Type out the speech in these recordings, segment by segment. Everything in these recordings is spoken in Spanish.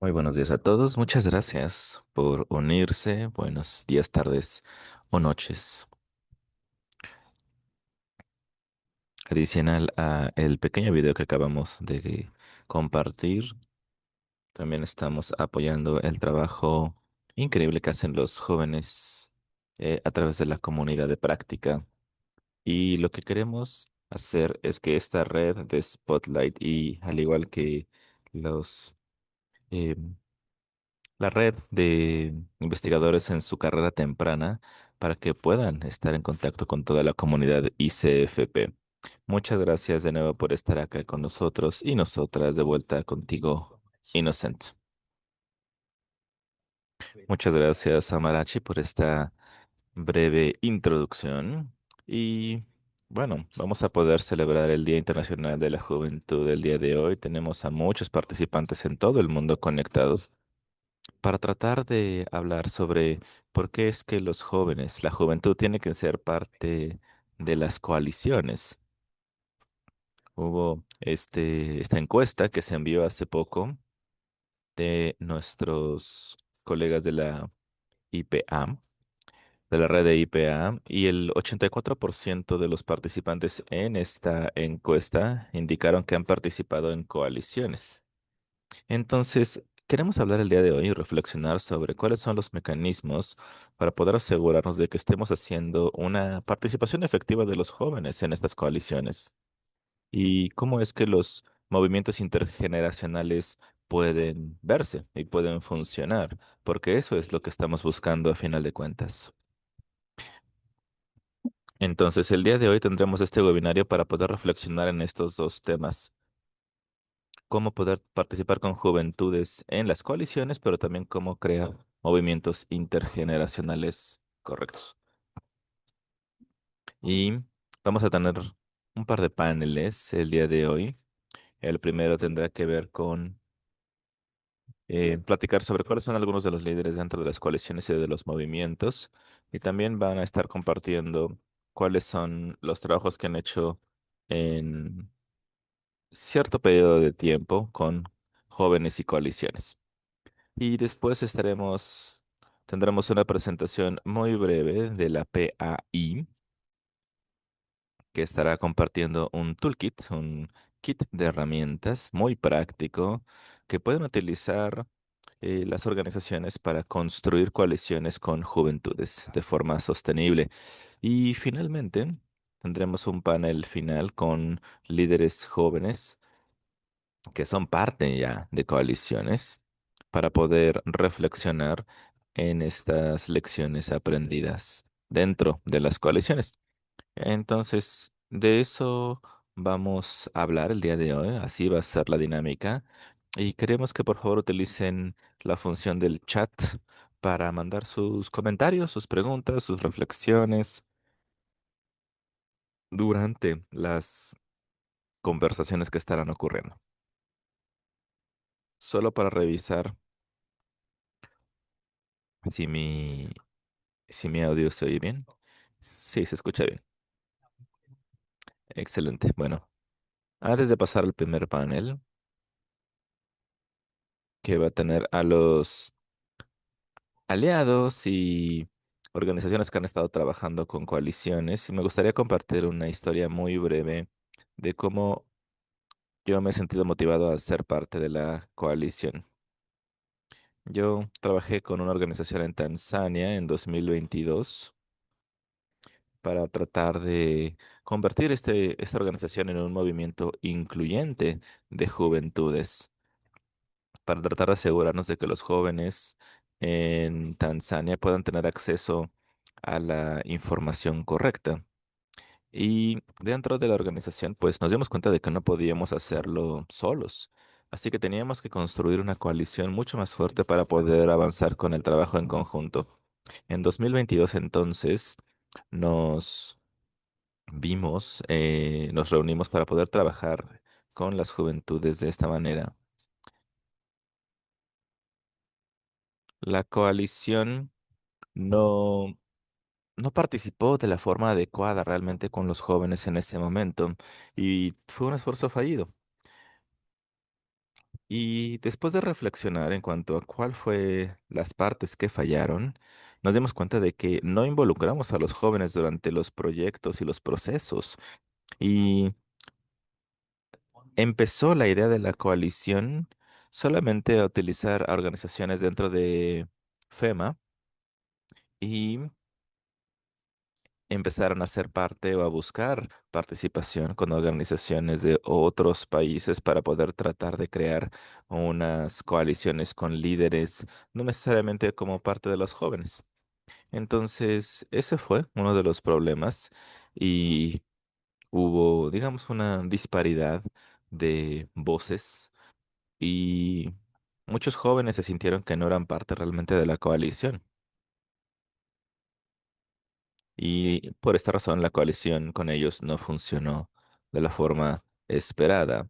Muy buenos días a todos. Muchas gracias por unirse. Buenos días, tardes o noches. Adicional a el pequeño video que acabamos de compartir, también estamos apoyando el trabajo increíble que hacen los jóvenes a través de la comunidad de práctica. Y lo que queremos hacer es que esta red de Spotlight y al igual que los em, la red de investigadores en su carrera temprana para que puedan estar en contacto con toda la comunidad ICFP. Muchas gracias de nuevo por estar acá con nosotros y nosotras de vuelta contigo, Innocent. Muchas gracias, Amarachi, por esta breve introducción. Y bueno, vamos a poder celebrar el Día Internacional de la Juventud el día de hoy. Tenemos a muchos participantes en todo el mundo conectados para tratar de hablar sobre por qué es que los jóvenes, la juventud tiene que ser parte de las coaliciones. Hubo esta encuesta que se envió hace poco de nuestros colegas de la IPA, de la red de IPA, y el 84% de los participantes en esta encuesta indicaron que han participado en coaliciones. Entonces, queremos hablar el día de hoy y reflexionar sobre cuáles son los mecanismos para poder asegurarnos de que estemos haciendo una participación efectiva de los jóvenes en estas coaliciones y cómo es que los movimientos intergeneracionales pueden verse y pueden funcionar, porque eso es lo que estamos buscando a final de cuentas. Entonces, el día de hoy tendremos este webinario para poder reflexionar en estos dos temas: cómo poder participar con juventudes en las coaliciones, pero también cómo crear movimientos intergeneracionales correctos. Y vamos a tener un par de paneles el día de hoy. El primero tendrá que ver con platicar sobre cuáles son algunos de los líderes dentro de las coaliciones y de los movimientos. Y también van a estar compartiendo cuáles son los trabajos que han hecho en cierto periodo de tiempo con jóvenes y coaliciones. Y después tendremos una presentación muy breve de la PAI, que estará compartiendo un toolkit, un kit de herramientas muy práctico que pueden utilizar las organizaciones para construir coaliciones con juventudes de forma sostenible. Y finalmente, tendremos un panel final con líderes jóvenes que son parte ya de coaliciones para poder reflexionar en estas lecciones aprendidas dentro de las coaliciones. Entonces, de eso vamos a hablar el día de hoy, así va a ser la dinámica. Y queremos que por favor utilicen la función del chat para mandar sus comentarios, sus preguntas, sus reflexiones durante las conversaciones que estarán ocurriendo. Solo para revisar si mi audio se oye bien. Sí, se escucha bien. Excelente. Bueno, antes de pasar al primer panel, que va a tener a los aliados y organizaciones que han estado trabajando con coaliciones, y me gustaría compartir una historia muy breve de cómo yo me he sentido motivado a ser parte de la coalición. Yo trabajé con una organización en Tanzania en 2022 para tratar de convertir esta organización en un movimiento incluyente de juventudes, para tratar de asegurarnos de que los jóvenes en Tanzania puedan tener acceso a la información correcta. Y dentro de la organización, pues nos dimos cuenta de que no podíamos hacerlo solos. Así que teníamos que construir una coalición mucho más fuerte para poder avanzar con el trabajo en conjunto. En 2022, entonces, nos nos reunimos para poder trabajar con las juventudes de esta manera. La coalición no, no participó de la forma adecuada realmente con los jóvenes en ese momento y fue un esfuerzo fallido. Y después de reflexionar en cuanto a cuál fue las partes que fallaron, nos dimos cuenta de que no involucramos a los jóvenes durante los proyectos y los procesos. Y empezó la idea de la coalición solamente a utilizar a organizaciones dentro de FEMA y empezaron a ser parte o a buscar participación con organizaciones de otros países para poder tratar de crear unas coaliciones con líderes, no necesariamente como parte de los jóvenes. Entonces, ese fue uno de los problemas y hubo, digamos, una disparidad de voces y muchos jóvenes se sintieron que no eran parte realmente de la coalición. Y por esta razón la coalición con ellos no funcionó de la forma esperada.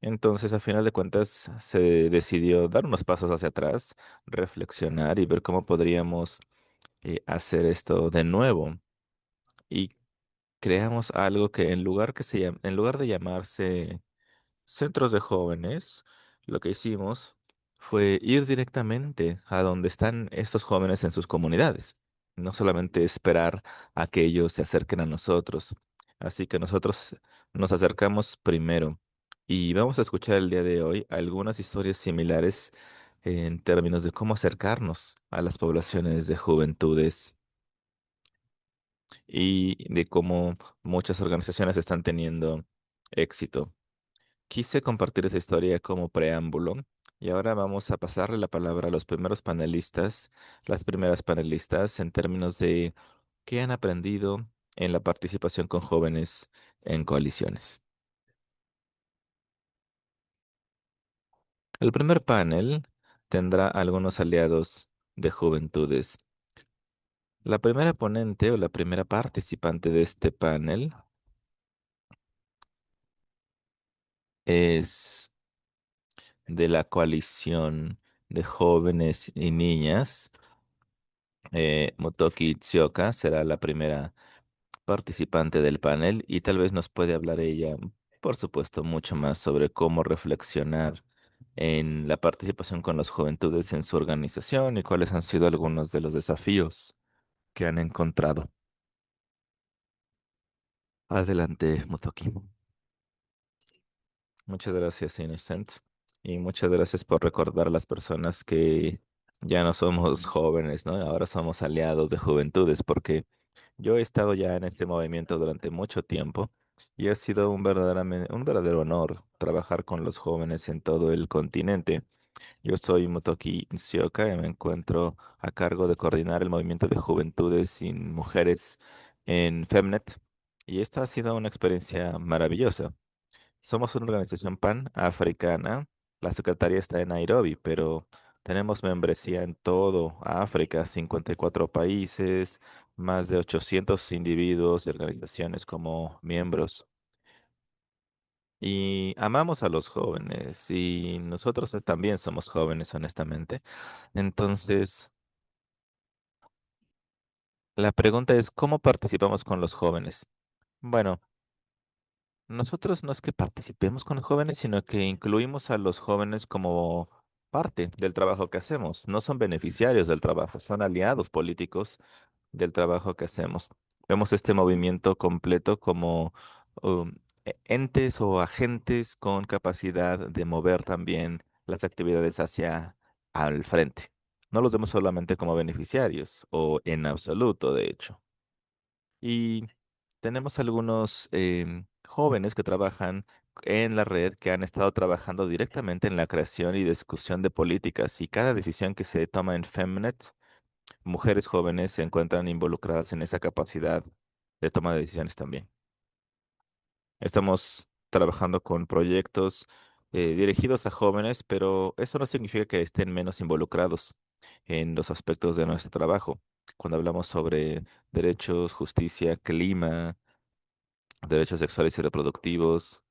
Entonces, a final de cuentas, se decidió dar unos pasos hacia atrás, reflexionar y ver cómo podríamos hacer esto de nuevo. Y creamos algo que en lugar de llamarse centros de jóvenes, lo que hicimos fue ir directamente a donde están estos jóvenes en sus comunidades, no solamente esperar a que ellos se acerquen a nosotros. Así que nosotros nos acercamos primero y vamos a escuchar el día de hoy algunas historias similares en términos de cómo acercarnos a las poblaciones de juventudes y de cómo muchas organizaciones están teniendo éxito. Quise compartir esa historia como preámbulo y ahora vamos a pasarle la palabra a los primeros panelistas, las primeras panelistas en términos de qué han aprendido en la participación con jóvenes en coaliciones. El primer panel tendrá algunos aliados de juventudes. La primera ponente o la primera participante de este panel es de la coalición de jóvenes y niñas. Motoki Tsioka será la primera participante del panel y tal vez nos puede hablar ella, por supuesto, mucho más sobre cómo reflexionar en la participación con las juventudes en su organización y cuáles han sido algunos de los desafíos que han encontrado. Adelante, Motoki. Muchas gracias, Innocent. Y muchas gracias por recordar a las personas que ya no somos jóvenes, ¿no? Ahora somos aliados de juventudes, porque yo he estado ya en este movimiento durante mucho tiempo y ha sido un verdadero honor trabajar con los jóvenes en todo el continente. Yo soy Motoki Nsioka y me encuentro a cargo de coordinar el movimiento de juventudes y mujeres en Femnet. Y esta ha sido una experiencia maravillosa. Somos una organización pan-africana. La secretaría está en Nairobi, pero tenemos membresía en todo África, 54 países, más de 800 individuos y organizaciones como miembros. Y amamos a los jóvenes y nosotros también somos jóvenes, honestamente. Entonces, la pregunta es, ¿cómo participamos con los jóvenes? Bueno, nosotros no es que participemos con los jóvenes, sino que incluimos a los jóvenes como parte del trabajo que hacemos. No son beneficiarios del trabajo, son aliados políticos del trabajo que hacemos. Vemos este movimiento completo como entes o agentes con capacidad de mover también las actividades hacia al frente. No los vemos solamente como beneficiarios o en absoluto, de hecho. Y tenemos algunos jóvenes que trabajan en la red que han estado trabajando directamente en la creación y discusión de políticas y cada decisión que se toma en Femnet, mujeres jóvenes se encuentran involucradas en esa capacidad de toma de decisiones también. Estamos trabajando con proyectos dirigidos a jóvenes, pero eso no significa que estén menos involucrados en los aspectos de nuestro trabajo. Cuando hablamos sobre derechos, justicia, clima, derechos sexuales y reproductivos,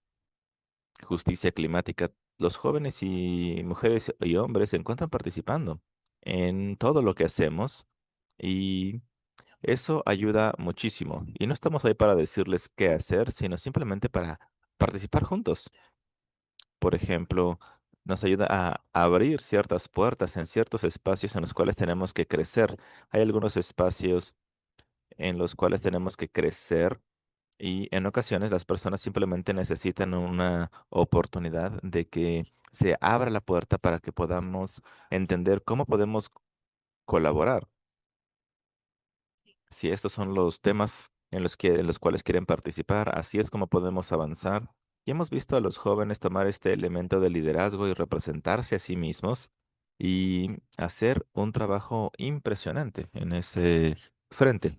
justicia climática, los jóvenes y mujeres y hombres se encuentran participando en todo lo que hacemos y eso ayuda muchísimo. Y no estamos ahí para decirles qué hacer, sino simplemente para participar juntos. Por ejemplo, nos ayuda a abrir ciertas puertas en ciertos espacios en los cuales tenemos que crecer. Hay algunos espacios en los cuales tenemos que crecer y en ocasiones las personas simplemente necesitan una oportunidad de que se abra la puerta para que podamos entender cómo podemos colaborar. Si estos son los temas en los cuales quieren participar, así es como podemos avanzar. Y hemos visto a los jóvenes tomar este elemento de liderazgo y representarse a sí mismos y hacer un trabajo impresionante en ese frente.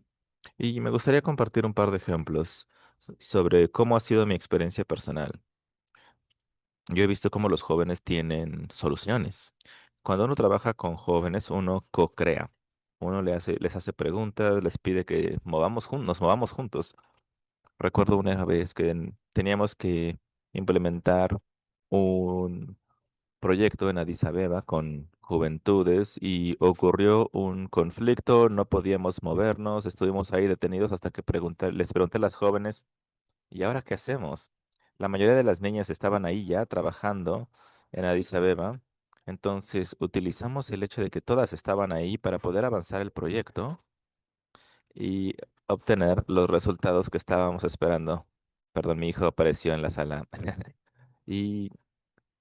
Y me gustaría compartir un par de ejemplos sobre cómo ha sido mi experiencia personal. Yo he visto cómo los jóvenes tienen soluciones. Cuando uno trabaja con jóvenes, uno co-crea. Uno les hace preguntas, les pide que nos movamos juntos. Recuerdo una vez que teníamos que implementar un proyecto en Addis Abeba con juventudes y ocurrió un conflicto, no podíamos movernos, estuvimos ahí detenidos hasta que les pregunté a las jóvenes, ¿y ahora qué hacemos? La mayoría de las niñas estaban ahí ya trabajando en Addis Abeba, entonces utilizamos el hecho de que todas estaban ahí para poder avanzar el proyecto y obtener los resultados que estábamos esperando. Perdón, mi hijo apareció en la sala. Y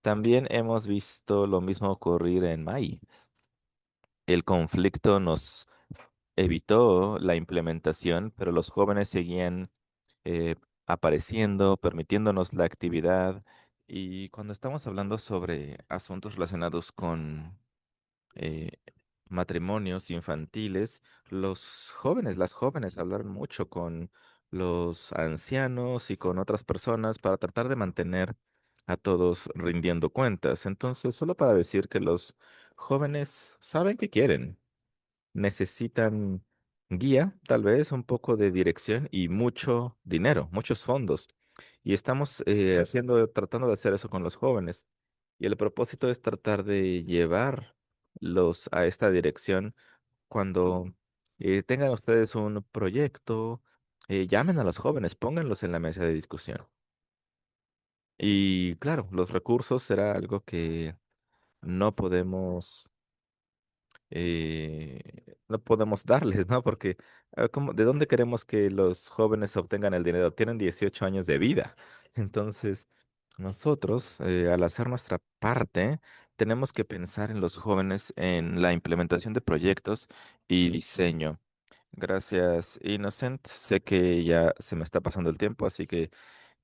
también hemos visto lo mismo ocurrir en Mai. El conflicto nos evitó la implementación, pero los jóvenes seguían eh, apareciendo, permitiéndonos la actividad. Y cuando estamos hablando sobre asuntos relacionados con eh, matrimonios infantiles, las jóvenes hablaron mucho con los ancianos y con otras personas para tratar de mantener a todos rindiendo cuentas. Entonces, solo para decir que los jóvenes saben qué quieren, necesitan guía, tal vez un poco de dirección y mucho dinero, muchos fondos. Y estamos tratando de hacer eso con los jóvenes. Y el propósito es tratar de llevarlos a esta dirección cuando tengan ustedes un proyecto, llamen a los jóvenes, pónganlos en la mesa de discusión. Y claro, los recursos será algo que no podemos no podemos darles, ¿no? Porque ¿de dónde queremos que los jóvenes obtengan el dinero? Tienen 18 años de vida. Entonces, nosotros, al hacer nuestra parte, tenemos que pensar en los jóvenes, en la implementación de proyectos y diseño. Gracias, Innocent. Sé que ya se me está pasando el tiempo, así que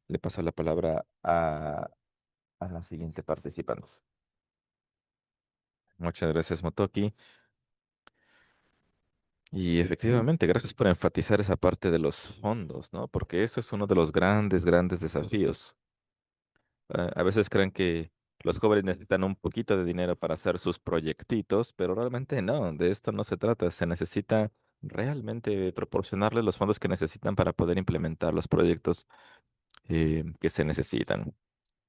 le paso la palabra a la siguiente participante. Muchas gracias, Motoki. Y efectivamente, gracias por enfatizar esa parte de los fondos, ¿no? Porque eso es uno de los grandes, grandes desafíos. A veces creen que los jóvenes necesitan un poquito de dinero para hacer sus proyectitos, pero realmente no, de esto no se trata. Se necesita realmente proporcionarles los fondos que necesitan para poder implementar los proyectos que se necesitan.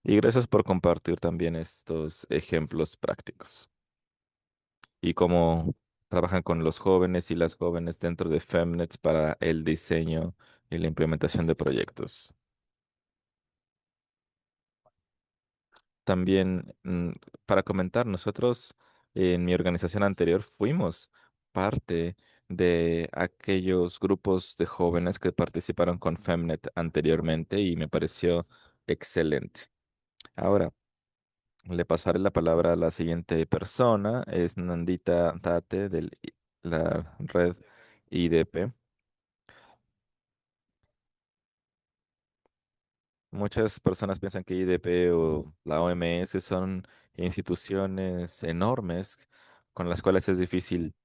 Y gracias por compartir también estos ejemplos prácticos y cómo trabajan con los jóvenes y las jóvenes dentro de Femnet para el diseño y la implementación de proyectos. También, para comentar, nosotros en mi organización anterior fuimos parte de aquellos grupos de jóvenes que participaron con Femnet anteriormente y me pareció excelente. Ahora, le pasaré la palabra a la siguiente persona, es Nandita Tate de la red IDP. Muchas personas piensan que IDP o la OMS son instituciones enormes con las cuales es difícil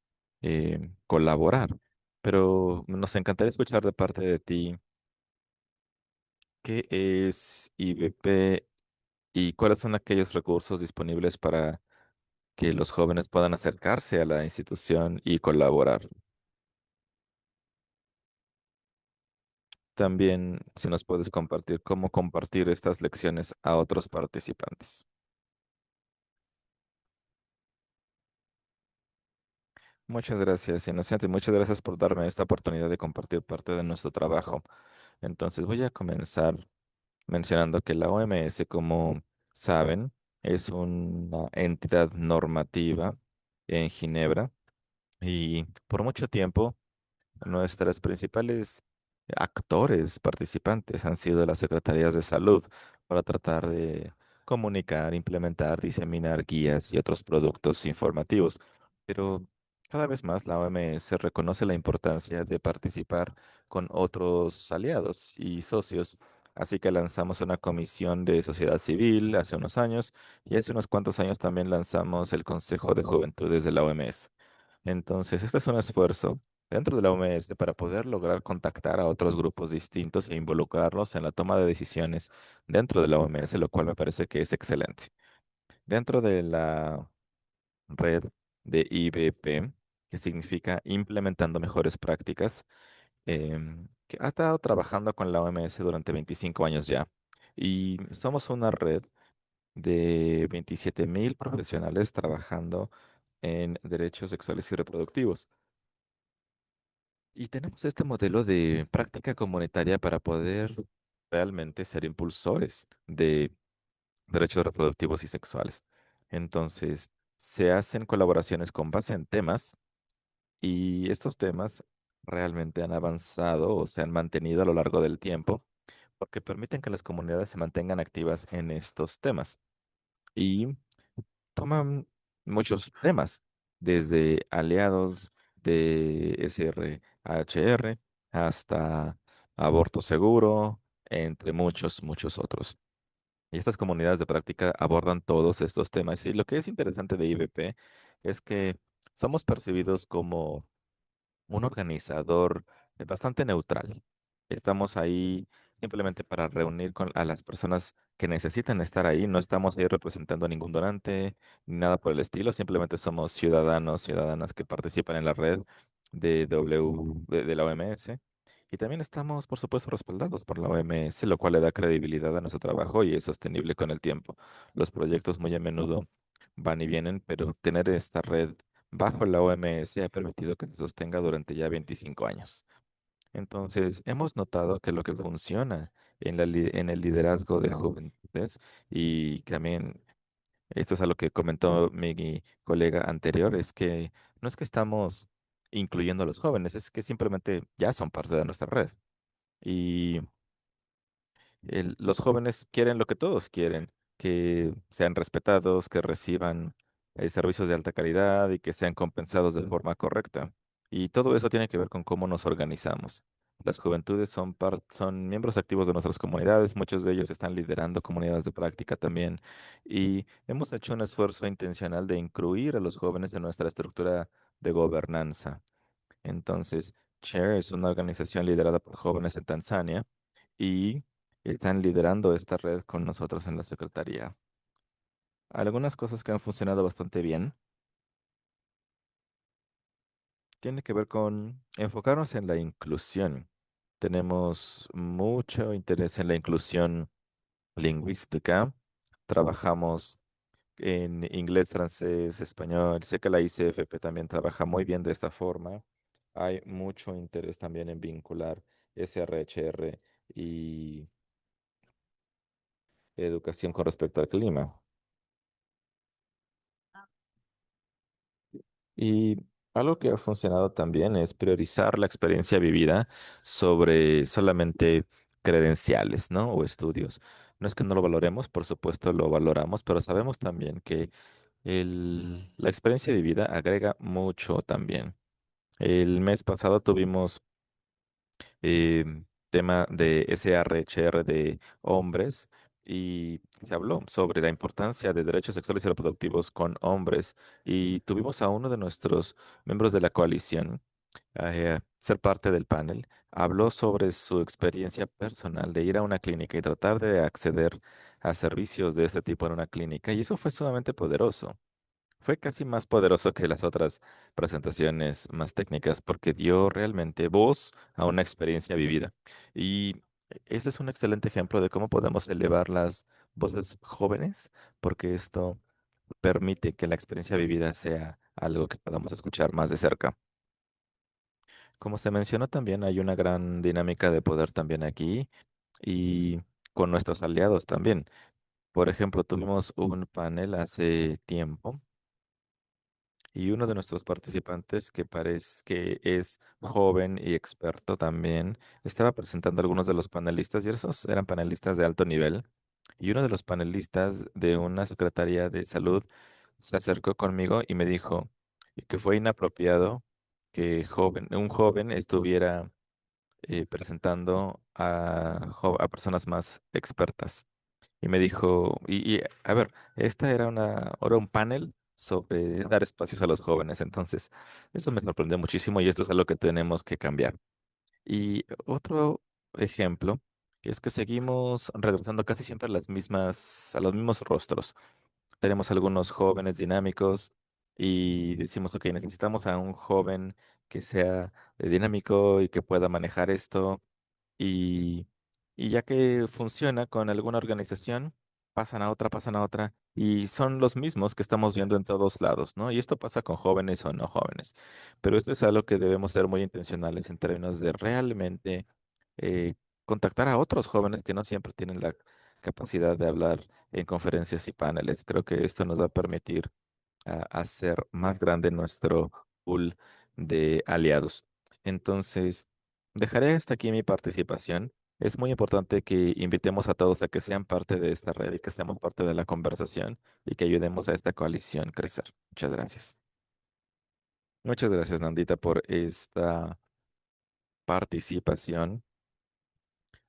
colaborar, pero nos encantaría escuchar de parte de ti qué es IDP y cuáles son aquellos recursos disponibles para que los jóvenes puedan acercarse a la institución y colaborar. También, si nos puedes compartir cómo compartir estas lecciones a otros participantes. Muchas gracias, Inocente. Muchas gracias por darme esta oportunidad de compartir parte de nuestro trabajo. Entonces, voy a comenzar mencionando que la OMS, como saben, es una entidad normativa en Ginebra y por mucho tiempo nuestras principales actores participantes han sido las secretarías de salud para tratar de comunicar, implementar, diseminar guías y otros productos informativos. Pero cada vez más la OMS reconoce la importancia de participar con otros aliados y socios. Así que lanzamos una comisión de sociedad civil hace unos años y hace unos cuantos años también lanzamos el Consejo de Juventudes de la OMS. Entonces, este es un esfuerzo dentro de la OMS para poder lograr contactar a otros grupos distintos e involucrarlos en la toma de decisiones dentro de la OMS, lo cual me parece que es excelente. Dentro de la red de IBP, que significa Implementando Mejores Prácticas, que ha estado trabajando con la OMS durante 25 años ya. Y somos una red de 27.000 profesionales trabajando en derechos sexuales y reproductivos. Y tenemos este modelo de práctica comunitaria para poder realmente ser impulsores de derechos reproductivos y sexuales. Entonces, se hacen colaboraciones con base en temas y estos temas realmente han avanzado o se han mantenido a lo largo del tiempo porque permiten que las comunidades se mantengan activas en estos temas. Y toman muchos temas, desde aliados de SRHR hasta aborto seguro, entre muchos, muchos otros. Y estas comunidades de práctica abordan todos estos temas. Y lo que es interesante de IBP es que somos percibidos como un organizador bastante neutral. Estamos ahí simplemente para reunir a las personas que necesitan estar ahí. No estamos ahí representando a ningún donante ni nada por el estilo. Simplemente somos ciudadanos, ciudadanas que participan en la red de la OMS. Y también estamos, por supuesto, respaldados por la OMS, lo cual le da credibilidad a nuestro trabajo y es sostenible con el tiempo. Los proyectos muy a menudo van y vienen, pero tener esta red bajo la OMS ha permitido que se sostenga durante ya 25 años. Entonces, hemos notado que lo que funciona en el liderazgo de juventudes, y también esto es algo que comentó mi colega anterior, es que no es que estamos incluyendo a los jóvenes, es que simplemente ya son parte de nuestra red. Y los jóvenes quieren lo que todos quieren, que sean respetados, que reciban servicios de alta calidad y que sean compensados de forma correcta. Y todo eso tiene que ver con cómo nos organizamos. Las juventudes son miembros activos de nuestras comunidades, muchos de ellos están liderando comunidades de práctica también. Y hemos hecho un esfuerzo intencional de incluir a los jóvenes en nuestra estructura de gobernanza. Entonces, Share es una organización liderada por jóvenes en Tanzania y están liderando esta red con nosotros en la Secretaría. Algunas cosas que han funcionado bastante bien tienen que ver con enfocarnos en la inclusión. Tenemos mucho interés en la inclusión lingüística. Trabajamos en inglés, francés, español. Sé que la ICFP también trabaja muy bien de esta forma. Hay mucho interés también en vincular SRHR y educación con respecto al clima. Y algo que ha funcionado también es priorizar la experiencia vivida sobre solamente credenciales, ¿no? O estudios. No es que no lo valoremos, por supuesto lo valoramos, pero sabemos también que la experiencia vivida agrega mucho también. El mes pasado tuvimos eh, tema de SRHR de hombres y se habló sobre la importancia de derechos sexuales y reproductivos con hombres y tuvimos a uno de nuestros miembros de la coalición ser parte del panel. Habló sobre su experiencia personal de ir a una clínica y tratar de acceder a servicios de ese tipo en una clínica y eso fue sumamente poderoso. Fue casi más poderoso que las otras presentaciones más técnicas porque dio realmente voz a una experiencia vivida. Y eso es un excelente ejemplo de cómo podemos elevar las voces jóvenes porque esto permite que la experiencia vivida sea algo que podamos escuchar más de cerca. Como se mencionó también, hay una gran dinámica de poder también aquí y con nuestros aliados también. Por ejemplo, tuvimos un panel hace tiempo y uno de nuestros participantes, que parece que es joven y experto también, estaba presentando a algunos de los panelistas y esos eran panelistas de alto nivel. Y uno de los panelistas de una secretaría de salud se acercó conmigo y me dijo que fue inapropiado que un joven estuviera presentando a personas más expertas. Y me dijo, a ver, era un panel sobre dar espacios a los jóvenes. Entonces, eso me sorprendió muchísimo y esto es algo que tenemos que cambiar. Y otro ejemplo es que seguimos regresando casi siempre a los mismos rostros. Tenemos algunos jóvenes dinámicos y decimos, ok, necesitamos a un joven que sea dinámico y que pueda manejar esto y, y ya que funciona con alguna organización, pasan a otra, y son los mismos que estamos viendo en todos lados, ¿no? Y esto pasa con jóvenes o no jóvenes. Pero esto es algo que debemos ser muy intencionales en términos de realmente eh, contactar a otros jóvenes que no siempre tienen la capacidad de hablar en conferencias y paneles. Creo que esto nos va a permitir hacer más grande nuestro pool de aliados. Entonces, dejaré hasta aquí mi participación. Es muy importante que invitemos a todos a que sean parte de esta red y que seamos parte de la conversación y que ayudemos a esta coalición a crecer. Muchas gracias. Muchas gracias, Nandita, por esta participación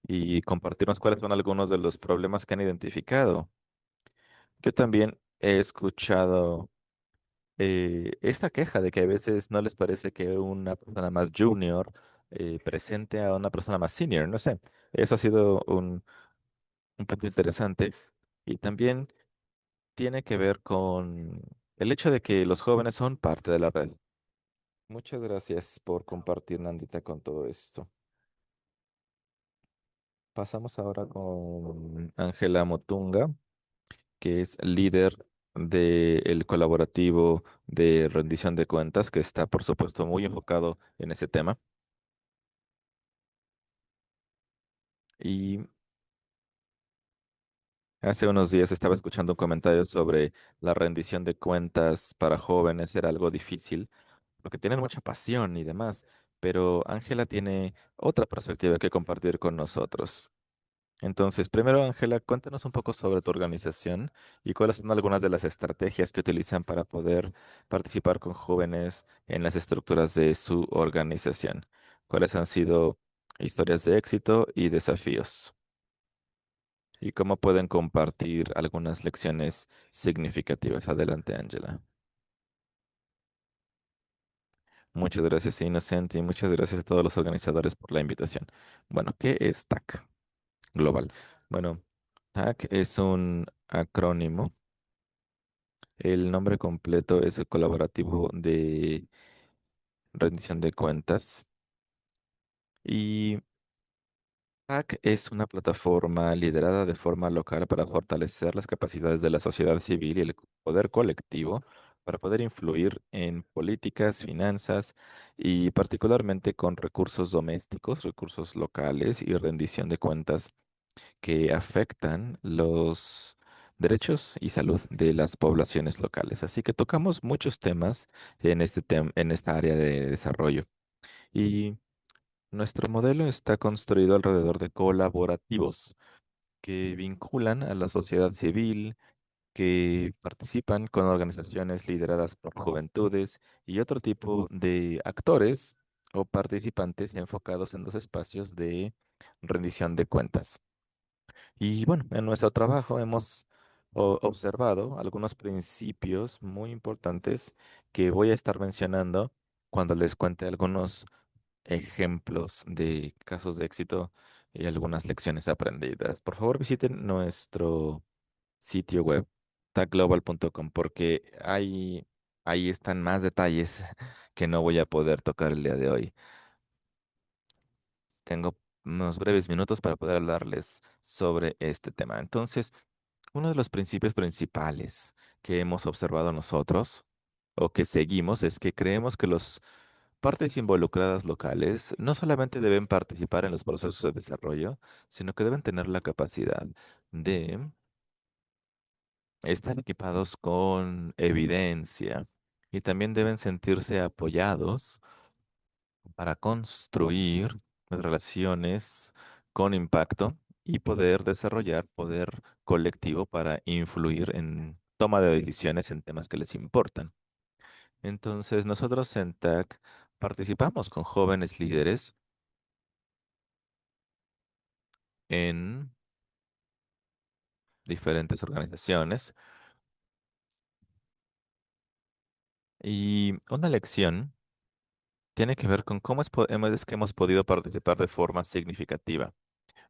y compartirnos cuáles son algunos de los problemas que han identificado. Yo también he escuchado esta queja de que a veces no les parece que una persona más junior presente a una persona más senior, no sé, eso ha sido un punto interesante y también tiene que ver con el hecho de que los jóvenes son parte de la red. Muchas gracias por compartir, Nandita, con todo esto. Pasamos ahora con Ángela Motunga, que es líder del colaborativo de rendición de cuentas, que está, por supuesto, muy enfocado en ese tema. Y hace unos días estaba escuchando un comentario sobre la rendición de cuentas para jóvenes era algo difícil, porque tienen mucha pasión y demás, pero Ángela tiene otra perspectiva que compartir con nosotros. Entonces, primero, Ángela, cuéntanos un poco sobre tu organización y cuáles son algunas de las estrategias que utilizan para poder participar con jóvenes en las estructuras de su organización. ¿Cuáles han sido historias de éxito y desafíos? ¿Y cómo pueden compartir algunas lecciones significativas? Adelante, Ángela. Muchas gracias, Inocente, y muchas gracias a todos los organizadores por la invitación. Bueno, ¿qué es TAC global? Bueno, TAC es un acrónimo. El nombre completo es el colaborativo de rendición de cuentas. Y PAC es una plataforma liderada de forma local para fortalecer las capacidades de la sociedad civil y el poder colectivo para poder influir en políticas, finanzas y particularmente con recursos domésticos, recursos locales y rendición de cuentas que afectan los derechos y salud de las poblaciones locales. Así que tocamos muchos temas en en esta área de desarrollo. Y nuestro modelo está construido alrededor de colaborativos que vinculan a la sociedad civil, que participan con organizaciones lideradas por juventudes y otro tipo de actores o participantes enfocados en los espacios de rendición de cuentas. Y bueno, en nuestro trabajo hemos observado algunos principios muy importantes que voy a estar mencionando cuando les cuente algunos ejemplos de casos de éxito y algunas lecciones aprendidas. Por favor, visiten nuestro sitio web, tagglobal.com, porque ahí están más detalles que no voy a poder tocar el día de hoy. Tengo unos breves minutos para poder hablarles sobre este tema. Entonces, uno de los principios principales que hemos observado nosotros o que seguimos es que creemos que los partes involucradas locales no solamente deben participar en los procesos de desarrollo, sino que deben tener la capacidad de están equipados con evidencia y también deben sentirse apoyados para construir relaciones con impacto y poder desarrollar poder colectivo para influir en toma de decisiones en temas que les importan. Entonces, nosotros en TAC participamos con jóvenes líderes en diferentes organizaciones y una lección tiene que ver con cómo es que hemos podido participar de forma significativa.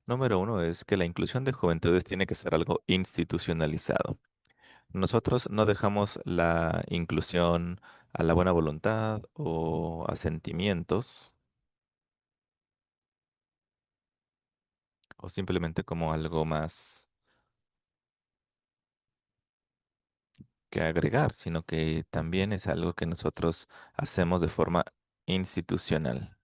Número uno es que la inclusión de juventudes tiene que ser algo institucionalizado. Nosotros no dejamos la inclusión a la buena voluntad o a sentimientos o simplemente como algo más que agregar, sino que también es algo que nosotros hacemos de forma institucional.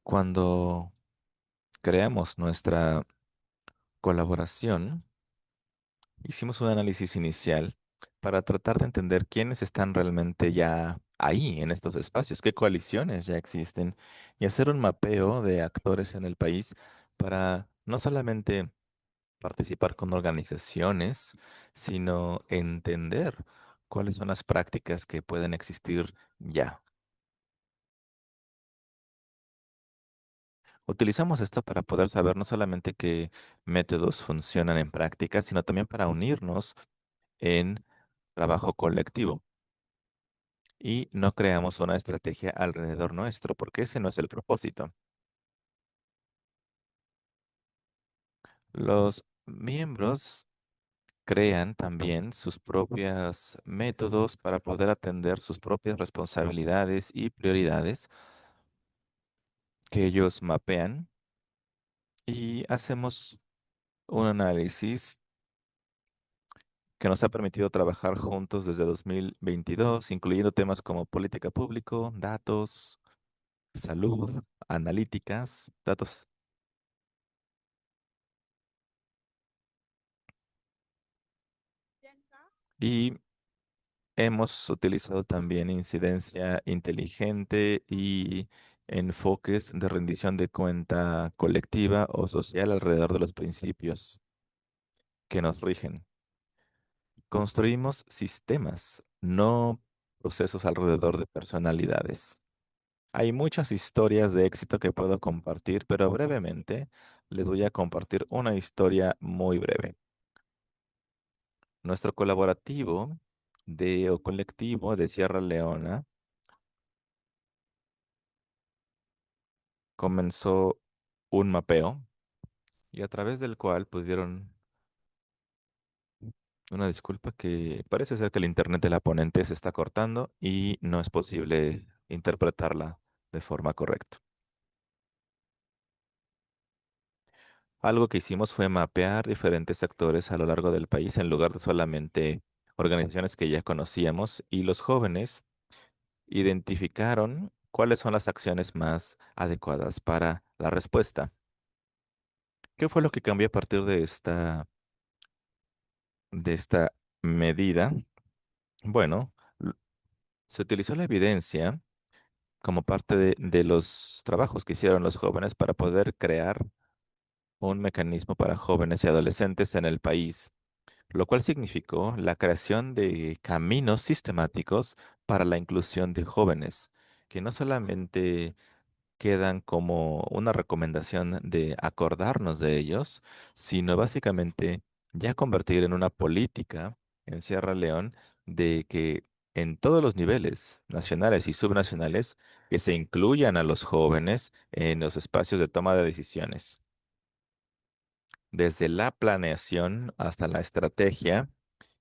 Cuando creamos nuestra colaboración, hicimos un análisis inicial para tratar de entender quiénes están realmente ya ahí en estos espacios, qué coaliciones ya existen y hacer un mapeo de actores en el país para no solamente participar con organizaciones, sino entender cuáles son las prácticas que pueden existir ya. Utilizamos esto para poder saber no solamente qué métodos funcionan en práctica, sino también para unirnos en trabajo colectivo y no creamos una estrategia alrededor nuestro, porque ese no es el propósito. Los miembros crean también sus propios métodos para poder atender sus propias responsabilidades y prioridades que ellos mapean y hacemos un análisis que nos ha permitido trabajar juntos desde 2022, incluyendo temas como política pública, datos, salud, analíticas, datos. Y hemos utilizado también incidencia inteligente y enfoques de rendición de cuenta colectiva o social alrededor de los principios que nos rigen. Construimos sistemas, no procesos alrededor de personalidades. Hay muchas historias de éxito que puedo compartir, pero brevemente les voy a compartir una historia muy breve. Nuestro colaborativo o colectivo de Sierra Leona comenzó un mapeo y a través del cual pudieron, una disculpa que parece ser que el internet de la ponente se está cortando y no es posible interpretarla de forma correcta. Algo que hicimos fue mapear diferentes actores a lo largo del país en lugar de solamente organizaciones que ya conocíamos y los jóvenes identificaron cuáles son las acciones más adecuadas para la respuesta. ¿Qué fue lo que cambió a partir de esta medida? Bueno, se utilizó la evidencia como parte de los trabajos que hicieron los jóvenes para poder crear un mecanismo para jóvenes y adolescentes en el país, lo cual significó la creación de caminos sistemáticos para la inclusión de jóvenes, que no solamente quedan como una recomendación de acordarnos de ellos, sino básicamente ya convertir en una política en Sierra León de que en todos los niveles, nacionales y subnacionales, que se incluyan a los jóvenes en los espacios de toma de decisiones, desde la planeación hasta la estrategia.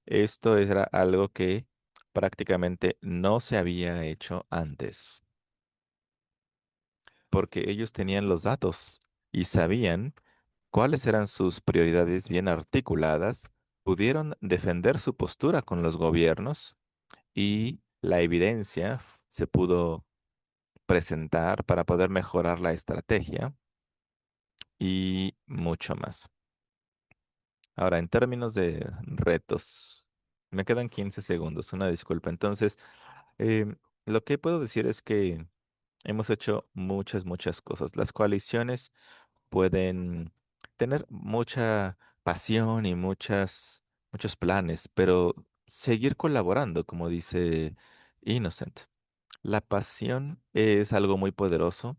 Esto era algo que prácticamente no se había hecho antes, porque ellos tenían los datos y sabían cuáles eran sus prioridades bien articuladas, pudieron defender su postura con los gobiernos y la evidencia se pudo presentar para poder mejorar la estrategia y mucho más. Ahora, en términos de retos, me quedan 15 segundos, una disculpa. Entonces, lo que puedo decir es que hemos hecho muchas cosas. Las coaliciones pueden tener mucha pasión y muchos planes, pero seguir colaborando, como dice Innocent. La pasión es algo muy poderoso,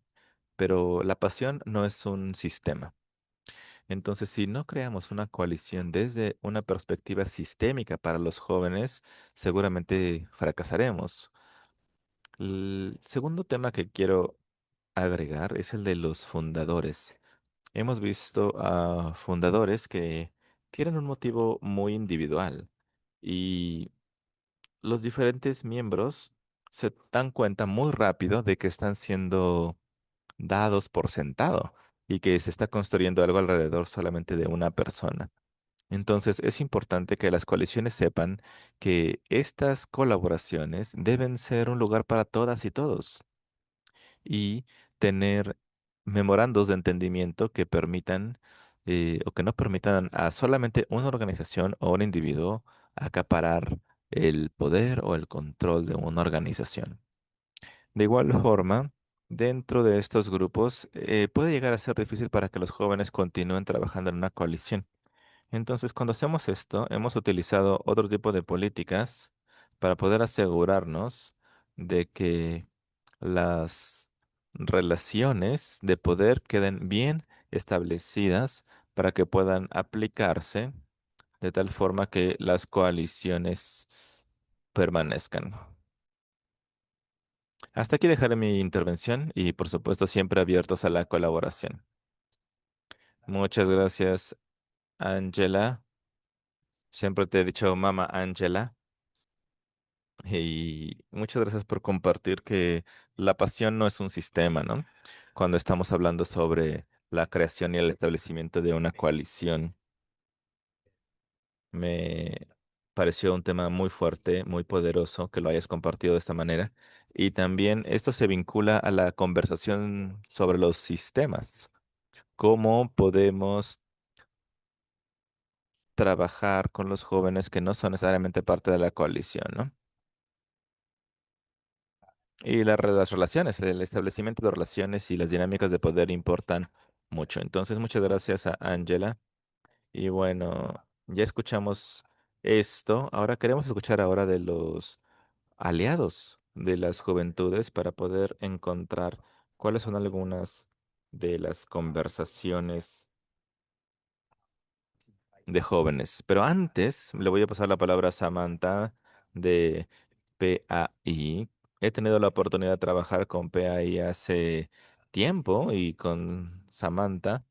pero la pasión no es un sistema. Entonces, si no creamos una coalición desde una perspectiva sistémica para los jóvenes, seguramente fracasaremos. El segundo tema que quiero agregar es el de los fundadores. Hemos visto a fundadores que tienen un motivo muy individual y los diferentes miembros se dan cuenta muy rápido de que están siendo dados por sentado y que se está construyendo algo alrededor solamente de una persona. Entonces es importante que las coaliciones sepan que estas colaboraciones deben ser un lugar para todas y todos y tener memorandos de entendimiento que permitan o que no permitan a solamente una organización o un individuo acaparar el poder o el control de una organización. De igual forma, dentro de estos grupos puede llegar a ser difícil para que los jóvenes continúen trabajando en una coalición. Entonces, cuando hacemos esto, hemos utilizado otro tipo de políticas para poder asegurarnos de que las relaciones de poder queden bien establecidas para que puedan aplicarse de tal forma que las coaliciones permanezcan. Hasta aquí dejaré mi intervención y, por supuesto, siempre abiertos a la colaboración. Muchas gracias, Angela. Siempre te he dicho Mama Angela. Y muchas gracias por compartir que la pasión no es un sistema, ¿no? Cuando estamos hablando sobre la creación y el establecimiento de una coalición, me pareció un tema muy fuerte, muy poderoso que lo hayas compartido de esta manera. Y también esto se vincula a la conversación sobre los sistemas. ¿Cómo podemos trabajar con los jóvenes que no son necesariamente parte de la coalición, ¿no? Y las relaciones, el establecimiento de relaciones y las dinámicas de poder importan mucho. Entonces, muchas gracias a Angela. Y bueno, ya escuchamos esto. Ahora queremos escuchar ahora de los aliados de las juventudes para poder encontrar cuáles son algunas de las conversaciones de jóvenes. Pero antes le voy a pasar la palabra a Samantha de PAI. He tenido la oportunidad de trabajar con PAI hace tiempo y con Samantha.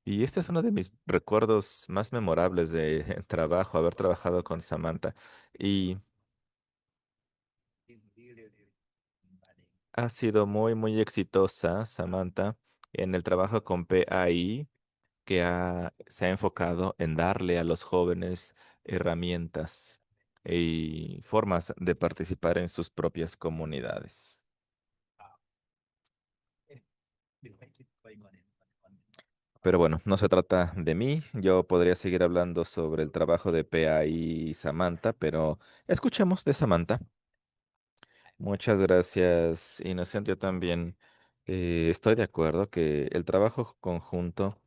Y este es uno de mis recuerdos más memorables de trabajo, haber trabajado con Samantha. Y ha sido muy exitosa, Samantha, en el trabajo con PAI se ha enfocado en darle a los jóvenes herramientas y formas de participar en sus propias comunidades. Pero bueno, no se trata de mí. Yo podría seguir hablando sobre el trabajo de PAI y Samantha, pero escuchemos de Samantha. Muchas gracias, Inocente. Yo también estoy de acuerdo que el trabajo conjunto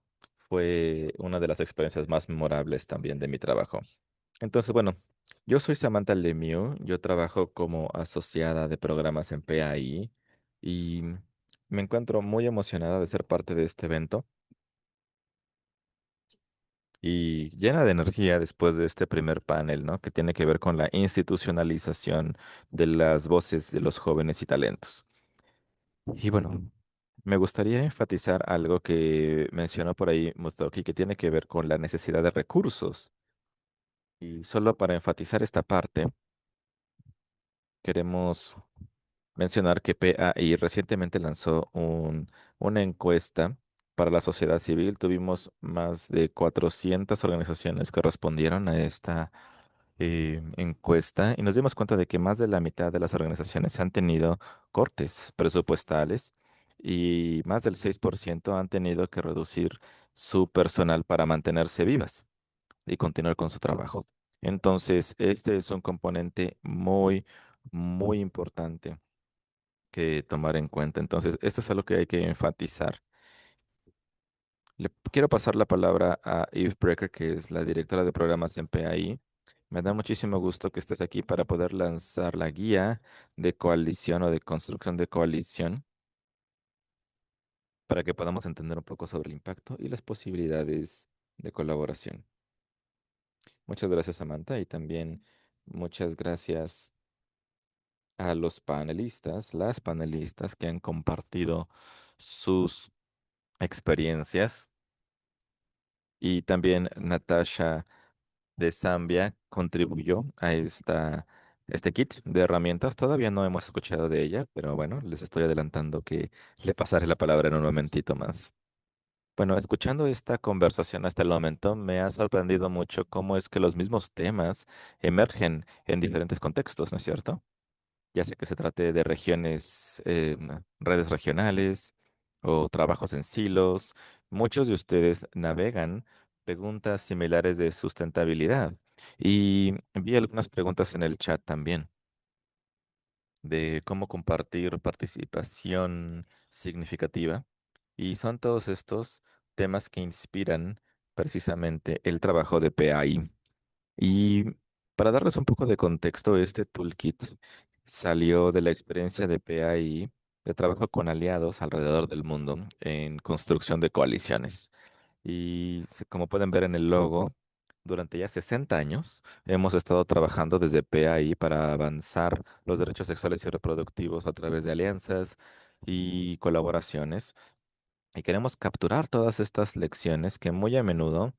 fue una de las experiencias más memorables también de mi trabajo. Entonces, bueno, yo soy Samantha Lemieux, yo trabajo como asociada de programas en PAI y me encuentro muy emocionada de ser parte de este evento y llena de energía después de este primer panel, ¿no? Que tiene que ver con la institucionalización de las voces de los jóvenes y talentos. Y bueno, me gustaría enfatizar algo que mencionó por ahí Mustoki, que tiene que ver con la necesidad de recursos. Y solo para enfatizar esta parte, queremos mencionar que PAI recientemente lanzó una encuesta para la sociedad civil. Tuvimos más de 400 organizaciones que respondieron a esta encuesta y nos dimos cuenta de que más de la mitad de las organizaciones han tenido cortes presupuestales y más del 6% han tenido que reducir su personal para mantenerse vivas y continuar con su trabajo. Entonces, este es un componente muy, muy importante que tomar en cuenta. Entonces, esto es algo que hay que enfatizar. Le quiero pasar la palabra a Eve Brecker, que es la directora de programas en PAI. Me da muchísimo gusto que estés aquí para poder lanzar la guía de coalición o de construcción de coalición para que podamos entender un poco sobre el impacto y las posibilidades de colaboración. Muchas gracias, Samantha, y también muchas gracias a los panelistas, las panelistas que han compartido sus experiencias y también Natasha de Zambia contribuyó a este kit de herramientas. Todavía no hemos escuchado de ella, pero bueno, les estoy adelantando que le pasaré la palabra en un momentito más. Bueno, escuchando esta conversación hasta el momento, me ha sorprendido mucho cómo es que los mismos temas emergen en diferentes contextos, ¿no es cierto? Ya sea que se trate de regiones, redes regionales o trabajos en silos. Muchos de ustedes navegan preguntas similares de sustentabilidad y vi algunas preguntas en el chat también de cómo compartir participación significativa y son todos estos temas que inspiran precisamente el trabajo de PAI. Y para darles un poco de contexto, este toolkit salió de la experiencia de PAI de trabajo con aliados alrededor del mundo en construcción de coaliciones. Y como pueden ver en el logo, durante ya 60 años hemos estado trabajando desde PAI para avanzar los derechos sexuales y reproductivos a través de alianzas y colaboraciones. Y queremos capturar todas estas lecciones que muy a menudo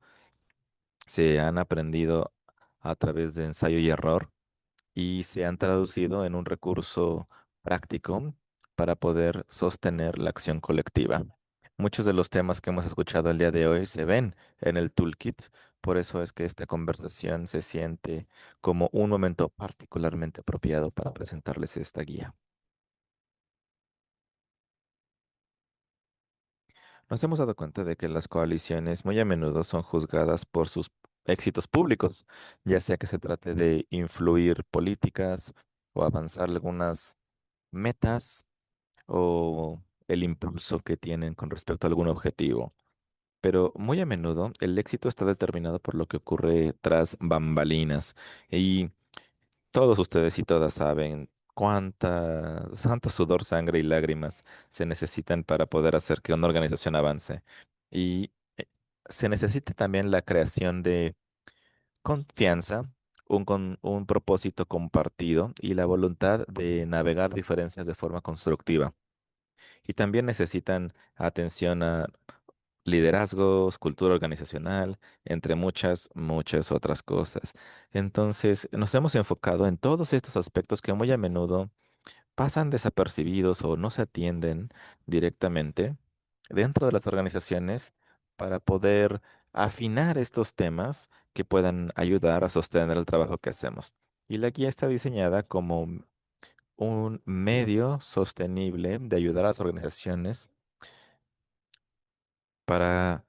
se han aprendido a través de ensayo y error y se han traducido en un recurso práctico para poder sostener la acción colectiva. Muchos de los temas que hemos escuchado el día de hoy se ven en el toolkit, por eso es que esta conversación se siente como un momento particularmente apropiado para presentarles esta guía. Nos hemos dado cuenta de que las coaliciones muy a menudo son juzgadas por sus éxitos públicos, ya sea que se trate de influir políticas o avanzar algunas metas o el impulso que tienen con respecto a algún objetivo. Pero muy a menudo el éxito está determinado por lo que ocurre tras bambalinas. Y todos ustedes y todas saben cuánto sudor, sangre y lágrimas se necesitan para poder hacer que una organización avance. Y se necesita también la creación de confianza, un propósito compartido y la voluntad de navegar diferencias de forma constructiva. Y también necesitan atención a liderazgos, cultura organizacional, entre muchas, muchas otras cosas. Entonces, nos hemos enfocado en todos estos aspectos que muy a menudo pasan desapercibidos o no se atienden directamente dentro de las organizaciones para poder afinar estos temas que puedan ayudar a sostener el trabajo que hacemos. Y la guía está diseñada como un medio sostenible de ayudar a las organizaciones para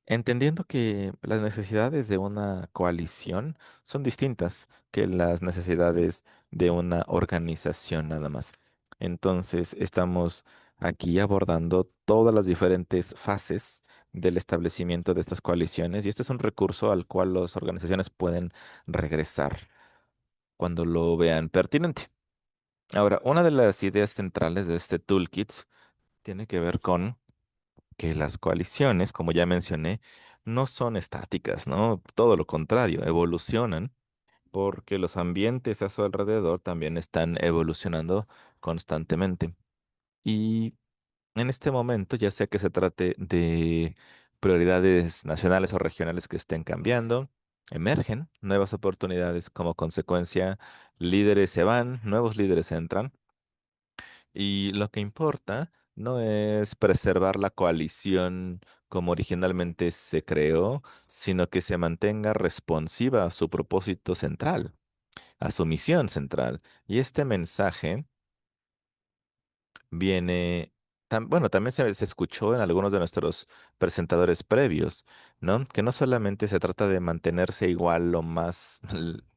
entendiendo que las necesidades de una coalición son distintas que las necesidades de una organización nada más. Entonces, estamos aquí abordando todas las diferentes fases del establecimiento de estas coaliciones y este es un recurso al cual las organizaciones pueden regresar cuando lo vean pertinente. Ahora, una de las ideas centrales de este toolkit tiene que ver con que las coaliciones, como ya mencioné, no son estáticas, ¿no? Todo lo contrario, evolucionan porque los ambientes a su alrededor también están evolucionando constantemente. Y en este momento, ya sea que se trate de prioridades nacionales o regionales que estén cambiando, emergen nuevas oportunidades como consecuencia, líderes se van, nuevos líderes entran. Y lo que importa no es preservar la coalición como originalmente se creó, sino que se mantenga responsiva a su propósito central, a su misión central. Y este mensaje viene, bueno, también se escuchó en algunos de nuestros presentadores previos, ¿no? Que no solamente se trata de mantenerse igual lo más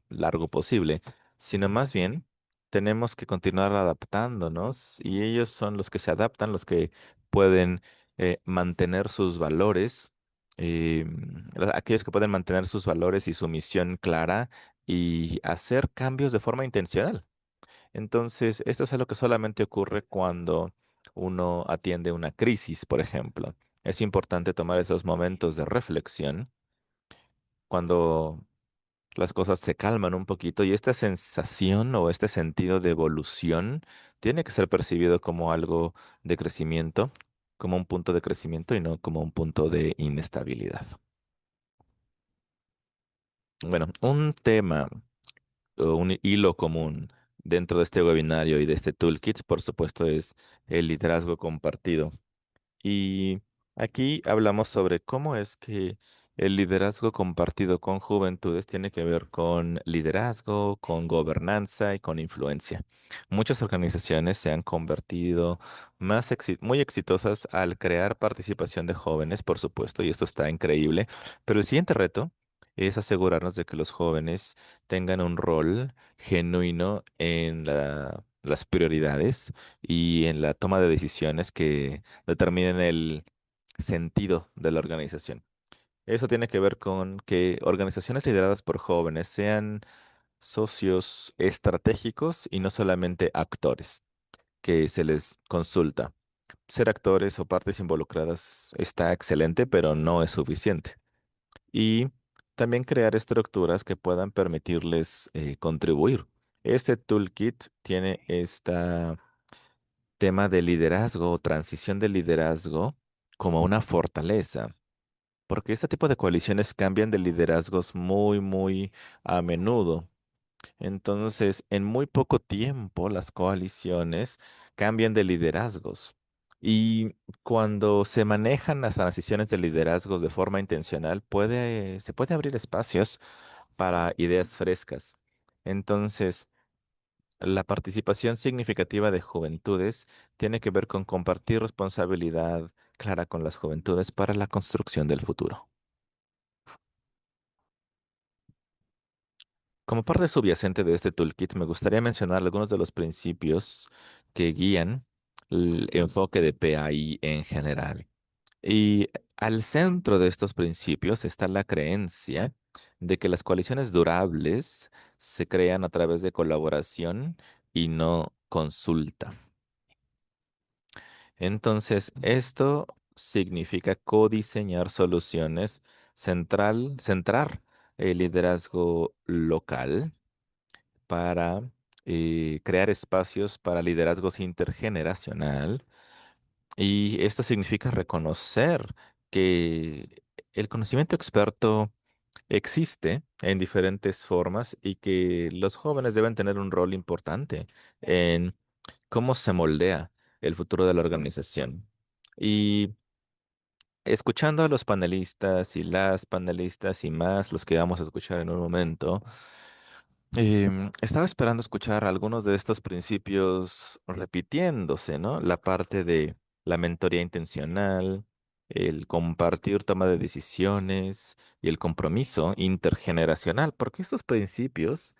largo posible, sino más bien tenemos que continuar adaptándonos y ellos son los que se adaptan, los que pueden mantener sus valores. Aquellos que pueden mantener sus valores y su misión clara y hacer cambios de forma intencional. Entonces, esto es algo que solamente ocurre cuando uno atiende una crisis, por ejemplo. Es importante tomar esos momentos de reflexión cuando las cosas se calman un poquito y esta sensación o este sentido de evolución tiene que ser percibido como algo de crecimiento, como un punto de crecimiento y no como un punto de inestabilidad. Bueno, un tema o un hilo común dentro de este webinario y de este toolkit, por supuesto, es el liderazgo compartido. Y aquí hablamos sobre cómo es que el liderazgo compartido con juventudes tiene que ver con liderazgo, con gobernanza y con influencia. Muchas organizaciones se han convertido muy exitosas al crear participación de jóvenes, por supuesto, y esto está increíble. Pero el siguiente reto es asegurarnos de que los jóvenes tengan un rol genuino en las prioridades y en la toma de decisiones que determinen el sentido de la organización. Eso tiene que ver con que organizaciones lideradas por jóvenes sean socios estratégicos y no solamente actores que se les consulta. Ser actores o partes involucradas está excelente, pero no es suficiente. Y también crear estructuras que puedan permitirles contribuir. Este toolkit tiene esta tema de liderazgo o transición de liderazgo como una fortaleza, porque este tipo de coaliciones cambian de liderazgos muy a menudo. Entonces, en muy poco tiempo, las coaliciones cambian de liderazgos. Y cuando se manejan las transiciones de liderazgos de forma intencional, se puede abrir espacios para ideas frescas. Entonces, la participación significativa de juventudes tiene que ver con compartir responsabilidad clara con las juventudes para la construcción del futuro. Como parte subyacente de este toolkit, me gustaría mencionar algunos de los principios que guían el enfoque de PAI en general. Y al centro de estos principios está la creencia de que las coaliciones durables se crean a través de colaboración y no consulta. Entonces, esto significa codiseñar soluciones, centrar el liderazgo local para crear espacios para liderazgos intergeneracional. Y esto significa reconocer que el conocimiento experto existe en diferentes formas y que los jóvenes deben tener un rol importante en cómo se moldea el futuro de la organización. Y escuchando a los panelistas y las panelistas y más los que vamos a escuchar en un momento, estaba esperando escuchar algunos de estos principios repitiéndose, ¿no? La parte de la mentoría intencional, el compartir toma de decisiones y el compromiso intergeneracional, porque estos principios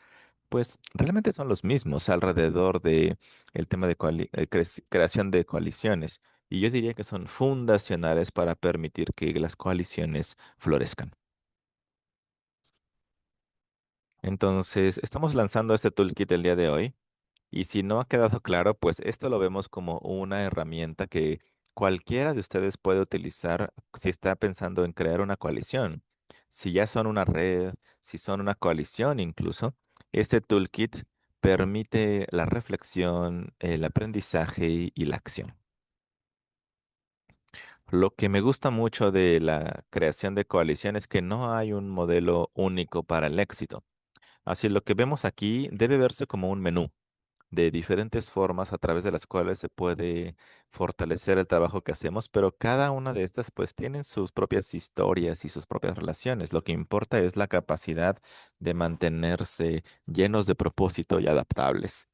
pues realmente son los mismos alrededor de el tema de creación de coaliciones. Y yo diría que son fundacionales para permitir que las coaliciones florezcan. Entonces, estamos lanzando este toolkit el día de hoy. Y si no ha quedado claro, pues esto lo vemos como una herramienta que cualquiera de ustedes puede utilizar si está pensando en crear una coalición. Si ya son una red, si son una coalición incluso, este toolkit permite la reflexión, el aprendizaje y la acción. Lo que me gusta mucho de la creación de coalición es que no hay un modelo único para el éxito. Así lo que vemos aquí debe verse como un menú. de diferentes formas a través de las cuales se puede fortalecer el trabajo que hacemos, pero cada una de estas pues tienen sus propias historias y sus propias relaciones. Lo que importa es la capacidad de mantenerse llenos de propósito y adaptables.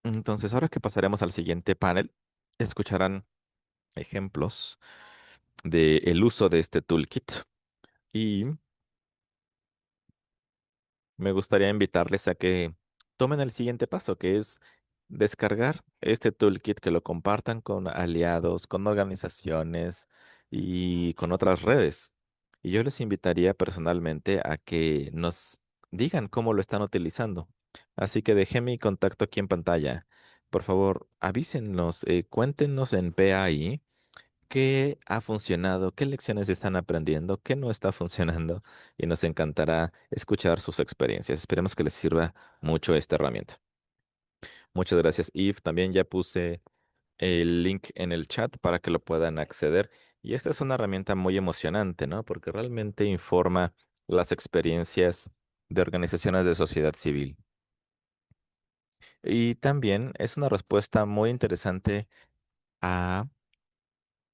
Entonces, ahora que pasaremos al siguiente panel, escucharán ejemplos del uso de este toolkit y me gustaría invitarles a que tomen el siguiente paso, que es descargar este toolkit, que lo compartan con aliados, con organizaciones y con otras redes. Y yo les invitaría personalmente a que nos digan cómo lo están utilizando. Así que dejé mi contacto aquí en pantalla. Por favor, avísennos, cuéntenos en PAI qué ha funcionado, qué lecciones están aprendiendo, qué no está funcionando y nos encantará escuchar sus experiencias. Esperemos que les sirva mucho esta herramienta. Muchas gracias, Eve. También ya puse el link en el chat para que lo puedan acceder. Y esta es una herramienta muy emocionante, ¿no? Porque realmente informa las experiencias de organizaciones de sociedad civil. Y también es una respuesta muy interesante a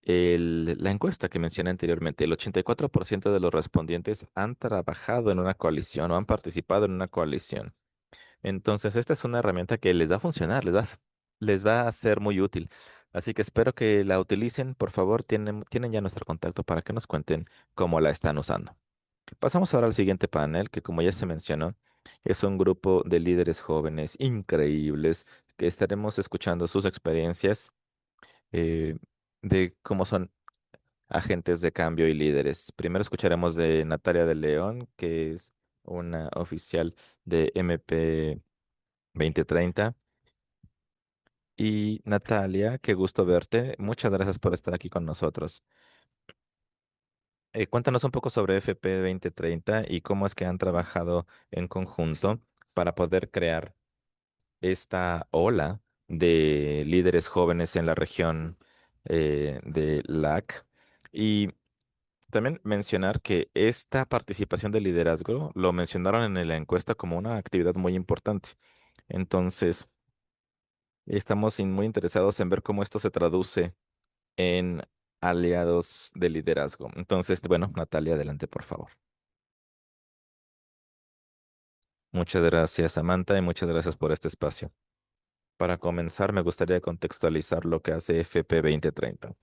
la encuesta que mencioné anteriormente. El 84% de los respondientes han trabajado en una coalición o han participado en una coalición. Entonces, esta es una herramienta que les va a funcionar, les va a ser muy útil. Así que espero que la utilicen. Por favor, tienen ya nuestro contacto para que nos cuenten cómo la están usando. Pasamos ahora al siguiente panel, que como ya se mencionó, es un grupo de líderes jóvenes increíbles que estaremos escuchando sus experiencias eh, de cómo son agentes de cambio y líderes. Primero escucharemos de Natalia de León, que es una oficial de MP 2030. Y Natalia, qué gusto verte. Muchas gracias por estar aquí con nosotros. Cuéntanos un poco sobre FP 2030 y cómo es que han trabajado en conjunto para poder crear esta ola de líderes jóvenes en la región de LAC. Y también mencionar que esta participación de liderazgo lo mencionaron en la encuesta como una actividad muy importante. Entonces, estamos muy interesados en ver cómo esto se traduce en aliados de liderazgo. Entonces, bueno, Natalia, adelante, por favor. Muchas gracias, Samantha, y muchas gracias por este espacio. Para comenzar, me gustaría contextualizar lo que hace FP 2030.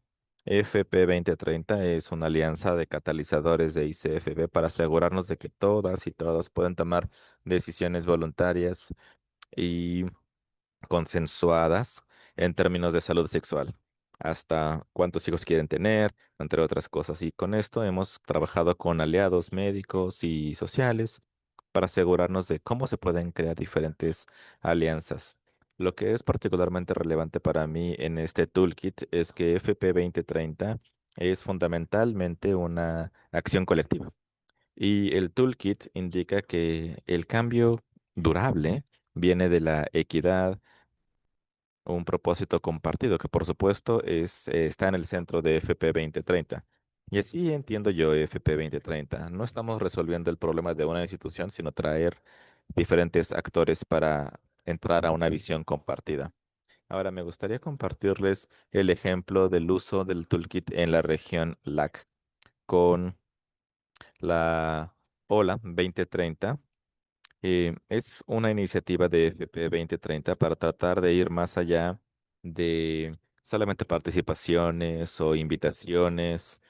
FP 2030 es una alianza de catalizadores de ICFB para asegurarnos de que todas y todos pueden tomar decisiones voluntarias y consensuadas en términos de salud sexual, hasta cuántos hijos quieren tener, entre otras cosas. Y con esto hemos trabajado con aliados médicos y sociales para asegurarnos de cómo se pueden crear diferentes alianzas. Lo que es particularmente relevante para mí en este toolkit es que FP 2030 es fundamentalmente una acción colectiva. Y el toolkit indica que el cambio durable viene de la equidad, un propósito compartido, que por supuesto está en el centro de FP 2030. Y así entiendo yo FP 2030. No estamos resolviendo el problema de una institución, sino traer diferentes actores para entrar a una visión compartida. Ahora, me gustaría compartirles el ejemplo del uso del toolkit en la región LAC con la OLA 2030. Es una iniciativa de FP 2030 para tratar de ir más allá de solamente participaciones o invitaciones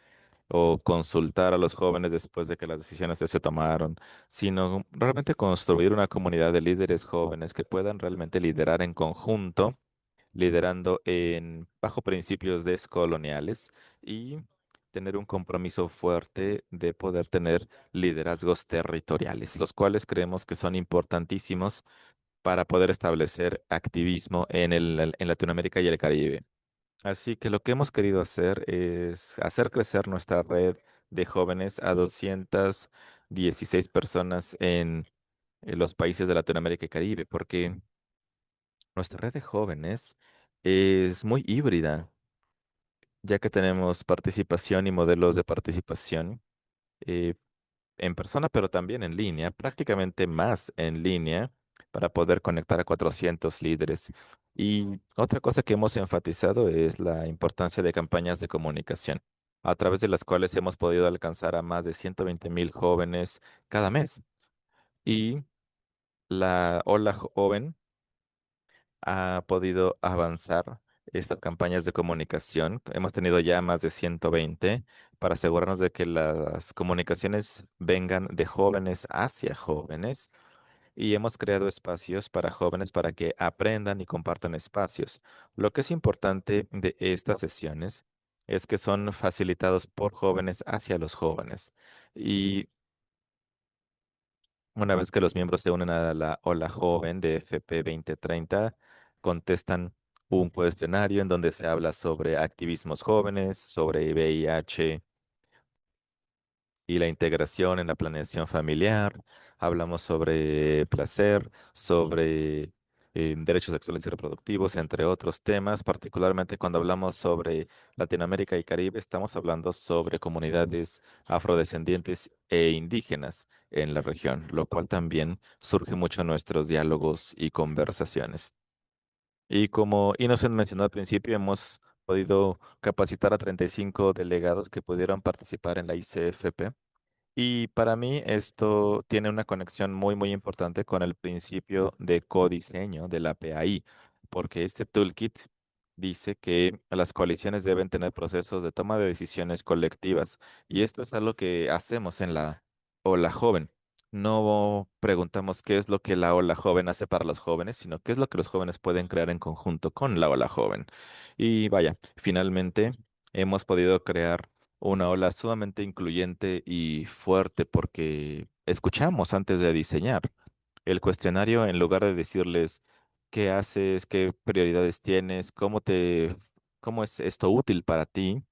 o consultar a los jóvenes después de que las decisiones ya se tomaron, sino realmente construir una comunidad de líderes jóvenes que puedan realmente liderar en conjunto, liderando bajo principios descoloniales y tener un compromiso fuerte de poder tener liderazgos territoriales, los cuales creemos que son importantísimos para poder establecer activismo en Latinoamérica y el Caribe. Así que lo que hemos querido hacer es hacer crecer nuestra red de jóvenes a 216 personas en los países de Latinoamérica y Caribe, porque nuestra red de jóvenes es muy híbrida, ya que tenemos participación y modelos de participación eh, en persona, pero también en línea, prácticamente más en línea, para poder conectar a 400 líderes. Y otra cosa que hemos enfatizado es la importancia de campañas de comunicación, a través de las cuales hemos podido alcanzar a más de 120.000 jóvenes cada mes. Y la Ola Joven ha podido avanzar estas campañas de comunicación. Hemos tenido ya más de 120 para asegurarnos de que las comunicaciones vengan de jóvenes hacia jóvenes y hemos creado espacios para jóvenes para que aprendan y compartan espacios. Lo que es importante de estas sesiones es que son facilitados por jóvenes hacia los jóvenes. Y una vez que los miembros se unen a la Ola Joven de FP 2030, contestan un cuestionario en donde se habla sobre activismos jóvenes, sobre VIH y la integración en la planeación familiar. Hablamos sobre placer, sobre derechos sexuales y reproductivos, entre otros temas. Particularmente cuando hablamos sobre Latinoamérica y Caribe, estamos hablando sobre comunidades afrodescendientes e indígenas en la región, lo cual también surge mucho en nuestros diálogos y conversaciones. Y como Innocent mencionó al principio, hemos podido capacitar a 35 delegados que pudieron participar en la ICFP y para mí esto tiene una conexión muy, muy importante con el principio de codiseño de la PAI, porque este toolkit dice que las coaliciones deben tener procesos de toma de decisiones colectivas, y esto es algo que hacemos en la Ola Joven. No preguntamos qué es lo que la Ola Joven hace para los jóvenes, sino qué es lo que los jóvenes pueden crear en conjunto con la Ola Joven. Y vaya, finalmente hemos podido crear una ola sumamente incluyente y fuerte porque escuchamos antes de diseñar. El cuestionario, en lugar de decirles qué haces, qué prioridades tienes, cómo es esto útil para ti,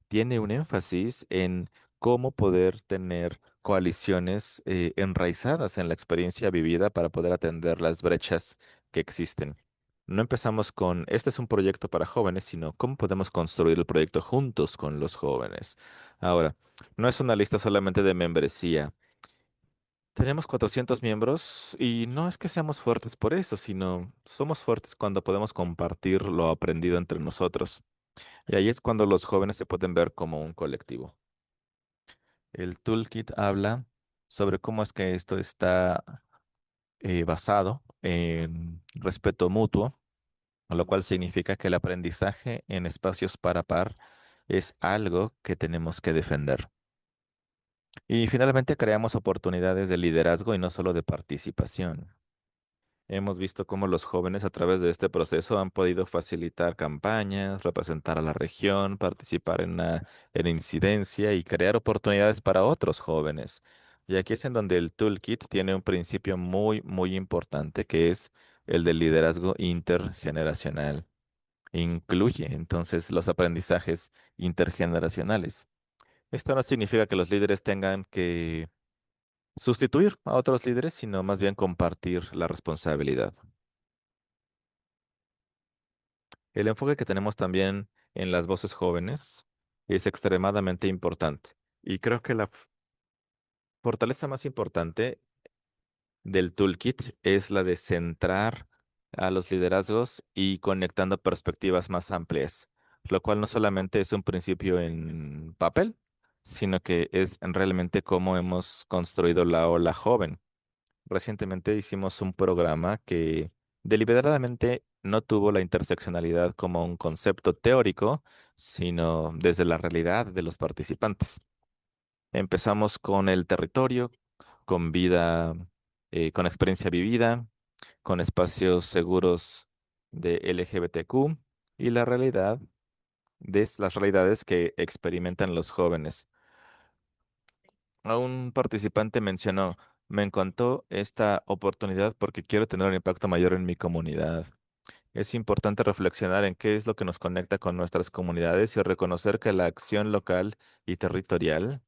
tiene un énfasis en cómo poder tener coaliciones enraizadas en la experiencia vivida para poder atender las brechas que existen. No empezamos con, este es un proyecto para jóvenes, sino cómo podemos construir el proyecto juntos con los jóvenes. Ahora, no es una lista solamente de membresía. Tenemos 400 miembros y no es que seamos fuertes por eso, sino somos fuertes cuando podemos compartir lo aprendido entre nosotros. Y ahí es cuando los jóvenes se pueden ver como un colectivo. El toolkit habla sobre cómo es que esto está basado en respeto mutuo, lo cual significa que el aprendizaje en espacios par a par es algo que tenemos que defender. Y finalmente creamos oportunidades de liderazgo y no solo de participación. Hemos visto cómo los jóvenes a través de este proceso han podido facilitar campañas, representar a la región, participar en incidencia y crear oportunidades para otros jóvenes. Y aquí es en donde el toolkit tiene un principio muy, muy importante que es el del liderazgo intergeneracional. Incluye entonces los aprendizajes intergeneracionales. Esto no significa que los líderes tengan que sustituir a otros líderes, sino más bien compartir la responsabilidad. El enfoque que tenemos también en las voces jóvenes es extremadamente importante. Y creo que la fortaleza más importante del toolkit es la de centrar a los liderazgos y conectando perspectivas más amplias, lo cual no solamente es un principio en papel, sino que es realmente cómo hemos construido la ola joven. Recientemente hicimos un programa que deliberadamente no tuvo la interseccionalidad como un concepto teórico, sino desde la realidad de los participantes. Empezamos con el territorio, con vida, con experiencia vivida, con espacios seguros de LGBTQ y la realidad de las realidades que experimentan los jóvenes. A un participante mencionó, me encantó esta oportunidad porque quiero tener un impacto mayor en mi comunidad. Es importante reflexionar en qué es lo que nos conecta con nuestras comunidades y reconocer que la acción local y territorial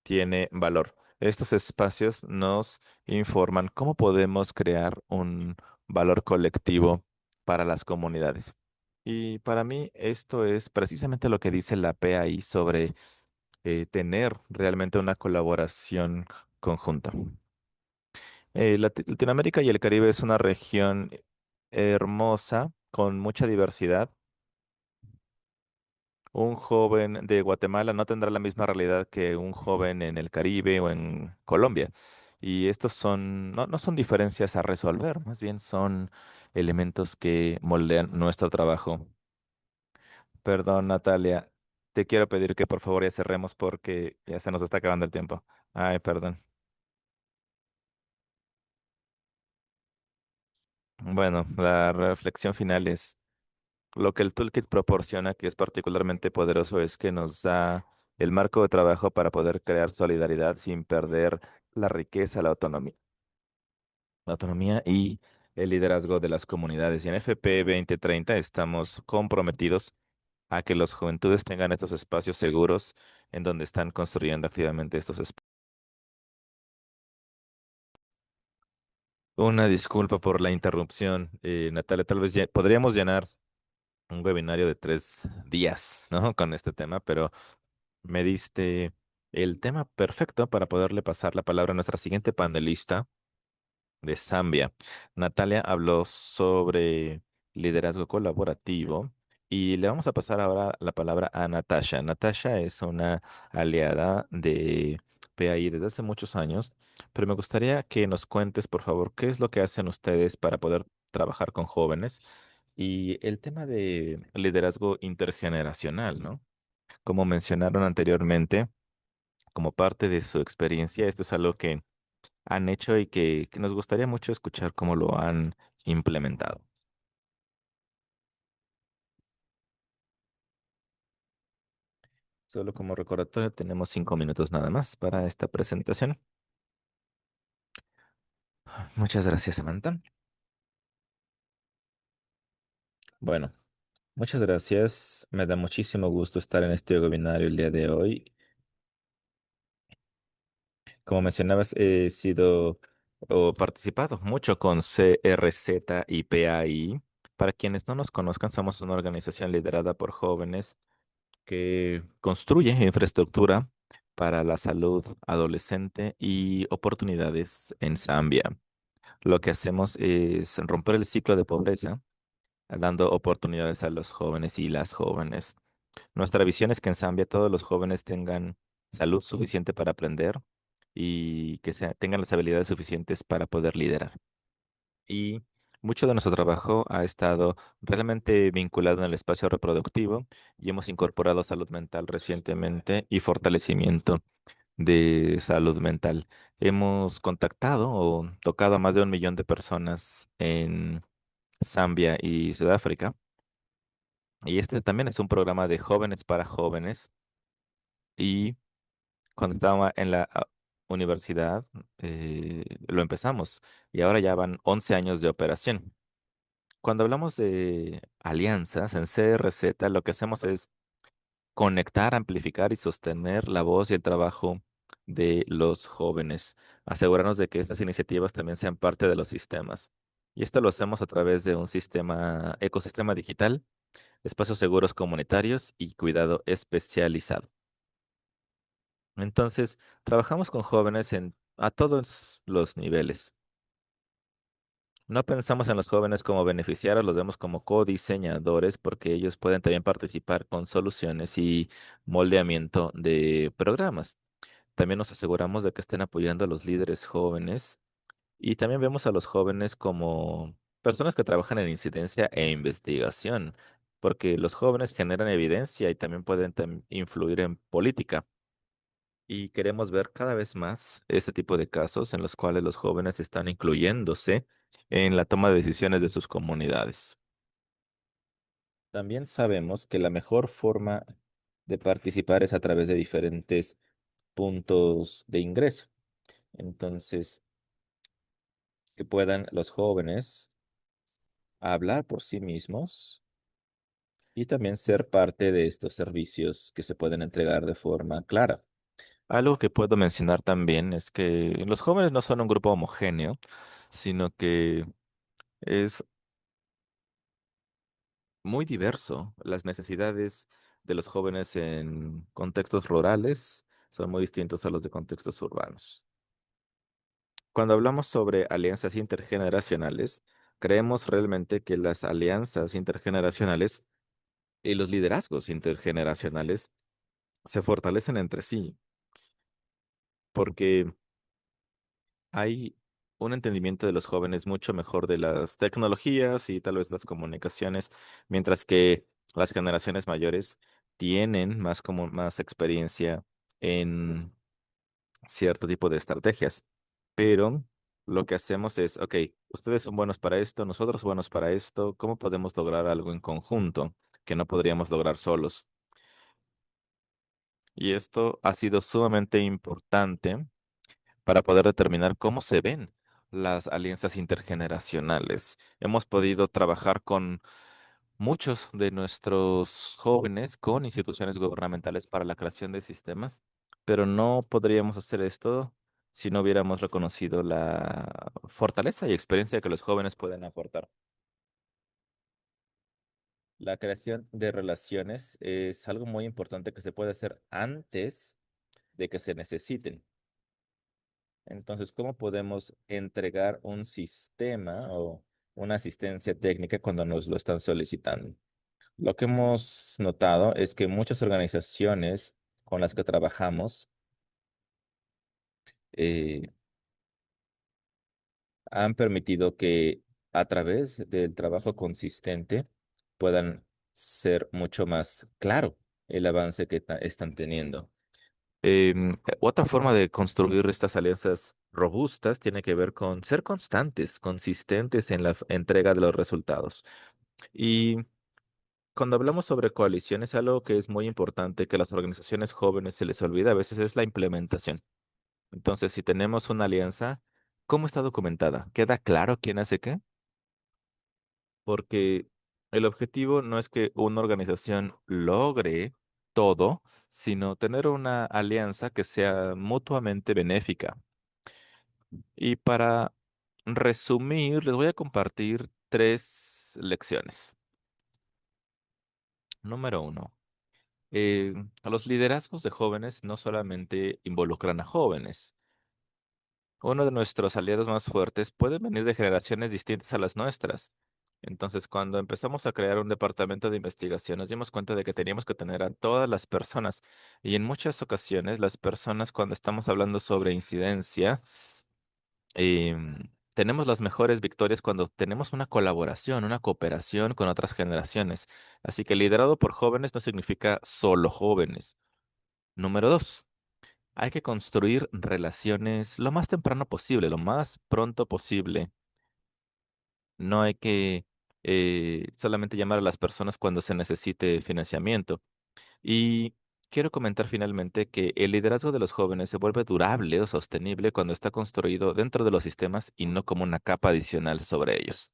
tiene valor. Estos espacios nos informan cómo podemos crear un valor colectivo para las comunidades. Y para mí esto es precisamente lo que dice la PAI sobre tener realmente una colaboración conjunta. Latinoamérica y el Caribe es una región hermosa, con mucha diversidad. Un joven de Guatemala no tendrá la misma realidad que un joven en el Caribe o en Colombia. Y estos no son diferencias a resolver, más bien son elementos que moldean nuestro trabajo. Perdón, Natalia, te quiero pedir que por favor ya cerremos porque ya se nos está acabando el tiempo. Ay, perdón. Bueno, la reflexión final es lo que el toolkit proporciona, que es particularmente poderoso, es que nos da el marco de trabajo para poder crear solidaridad sin perder la riqueza, la autonomía y el liderazgo de las comunidades. Y en FP 2030 estamos comprometidos a que las juventudes tengan estos espacios seguros en donde están construyendo activamente estos espacios. Una disculpa por la interrupción, Natalia, tal vez podríamos llenar un webinario de 3 días, ¿no? Con este tema, pero me diste el tema perfecto para poderle pasar la palabra a nuestra siguiente panelista de Zambia. Natalia habló sobre liderazgo colaborativo y le vamos a pasar ahora la palabra a Natasha. Natasha es una aliada de PAI desde hace muchos años, pero me gustaría que nos cuentes, por favor, qué es lo que hacen ustedes para poder trabajar con jóvenes y el tema de liderazgo intergeneracional, ¿no? Como mencionaron anteriormente, como parte de su experiencia, esto es algo que han hecho y que nos gustaría mucho escuchar cómo lo han implementado. Solo como recordatorio, tenemos 5 minutos nada más para esta presentación. Muchas gracias, Samantha. Bueno, muchas gracias. Me da muchísimo gusto estar en este webinario el día de hoy. Como mencionabas, he sido o participado mucho con CRZ y PAI. Para quienes no nos conozcan, somos una organización liderada por jóvenes que construye infraestructura para la salud adolescente y oportunidades en Zambia. Lo que hacemos es romper el ciclo de pobreza, dando oportunidades a los jóvenes y las jóvenes. Nuestra visión es que en Zambia todos los jóvenes tengan salud suficiente para aprender y que tengan las habilidades suficientes para poder liderar. Y mucho de nuestro trabajo ha estado realmente vinculado en el espacio reproductivo y hemos incorporado salud mental recientemente y fortalecimiento de salud mental. Hemos contactado o tocado a más de 1 millón de personas en Zambia y Sudáfrica. Y este también es un programa de jóvenes para jóvenes. Y cuando estaba en la universidad, lo empezamos y ahora ya van 11 años de operación. Cuando hablamos de alianzas en CRZ, lo que hacemos es conectar, amplificar y sostener la voz y el trabajo de los jóvenes, asegurarnos de que estas iniciativas también sean parte de los sistemas. Y esto lo hacemos a través de un ecosistema digital, espacios seguros comunitarios y cuidado especializado. Entonces, trabajamos con jóvenes a todos los niveles. No pensamos en los jóvenes como beneficiarios, los vemos como codiseñadores porque ellos pueden también participar con soluciones y moldeamiento de programas. También nos aseguramos de que estén apoyando a los líderes jóvenes y también vemos a los jóvenes como personas que trabajan en incidencia e investigación, porque los jóvenes generan evidencia y también pueden influir en política. Y queremos ver cada vez más este tipo de casos en los cuales los jóvenes están incluyéndose en la toma de decisiones de sus comunidades. También sabemos que la mejor forma de participar es a través de diferentes puntos de ingreso. Entonces, que puedan los jóvenes hablar por sí mismos y también ser parte de estos servicios que se pueden entregar de forma clara. Algo que puedo mencionar también es que los jóvenes no son un grupo homogéneo, sino que es muy diverso. Las necesidades de los jóvenes en contextos rurales son muy distintos a los de contextos urbanos. Cuando hablamos sobre alianzas intergeneracionales, creemos realmente que las alianzas intergeneracionales y los liderazgos intergeneracionales se fortalecen entre sí, porque hay un entendimiento de los jóvenes mucho mejor de las tecnologías y tal vez las comunicaciones, mientras que las generaciones mayores tienen más como más experiencia en cierto tipo de estrategias. Pero lo que hacemos es, ok, ustedes son buenos para esto, nosotros buenos para esto, ¿cómo podemos lograr algo en conjunto que no podríamos lograr solos? Y esto ha sido sumamente importante para poder determinar cómo se ven las alianzas intergeneracionales. Hemos podido trabajar con muchos de nuestros jóvenes con instituciones gubernamentales para la creación de sistemas, pero no podríamos hacer esto si no hubiéramos reconocido la fortaleza y experiencia que los jóvenes pueden aportar. La creación de relaciones es algo muy importante que se puede hacer antes de que se necesiten. Entonces, ¿cómo podemos entregar un sistema o una asistencia técnica cuando nos lo están solicitando? Lo que hemos notado es que muchas organizaciones con las que trabajamos eh, han permitido que a través del trabajo consistente puedan ser mucho más claro el avance que están teniendo. Otra forma de construir estas alianzas robustas tiene que ver con ser constantes, consistentes en la entrega de los resultados. Y cuando hablamos sobre coaliciones, algo que es muy importante que a las organizaciones jóvenes se les olvida a veces es la implementación. Entonces, si tenemos una alianza, ¿cómo está documentada? ¿Queda claro quién hace qué? Porque el objetivo no es que una organización logre todo, sino tener una alianza que sea mutuamente benéfica. Y para resumir, les voy a compartir tres lecciones. Número uno, a los liderazgos de jóvenes no solamente involucran a jóvenes. Uno de nuestros aliados más fuertes puede venir de generaciones distintas a las nuestras. Entonces, cuando empezamos a crear un departamento de investigación, nos dimos cuenta de que teníamos que tener a todas las personas. Y en muchas ocasiones, las personas, cuando estamos hablando sobre incidencia, tenemos las mejores victorias cuando tenemos una colaboración, una cooperación con otras generaciones. Así que liderado por jóvenes no significa solo jóvenes. Número dos. Hay que construir relaciones lo más temprano posible, lo más pronto posible. No hay que solamente llamar a las personas cuando se necesite financiamiento. Y quiero comentar finalmente que el liderazgo de los jóvenes se vuelve durable o sostenible cuando está construido dentro de los sistemas y no como una capa adicional sobre ellos.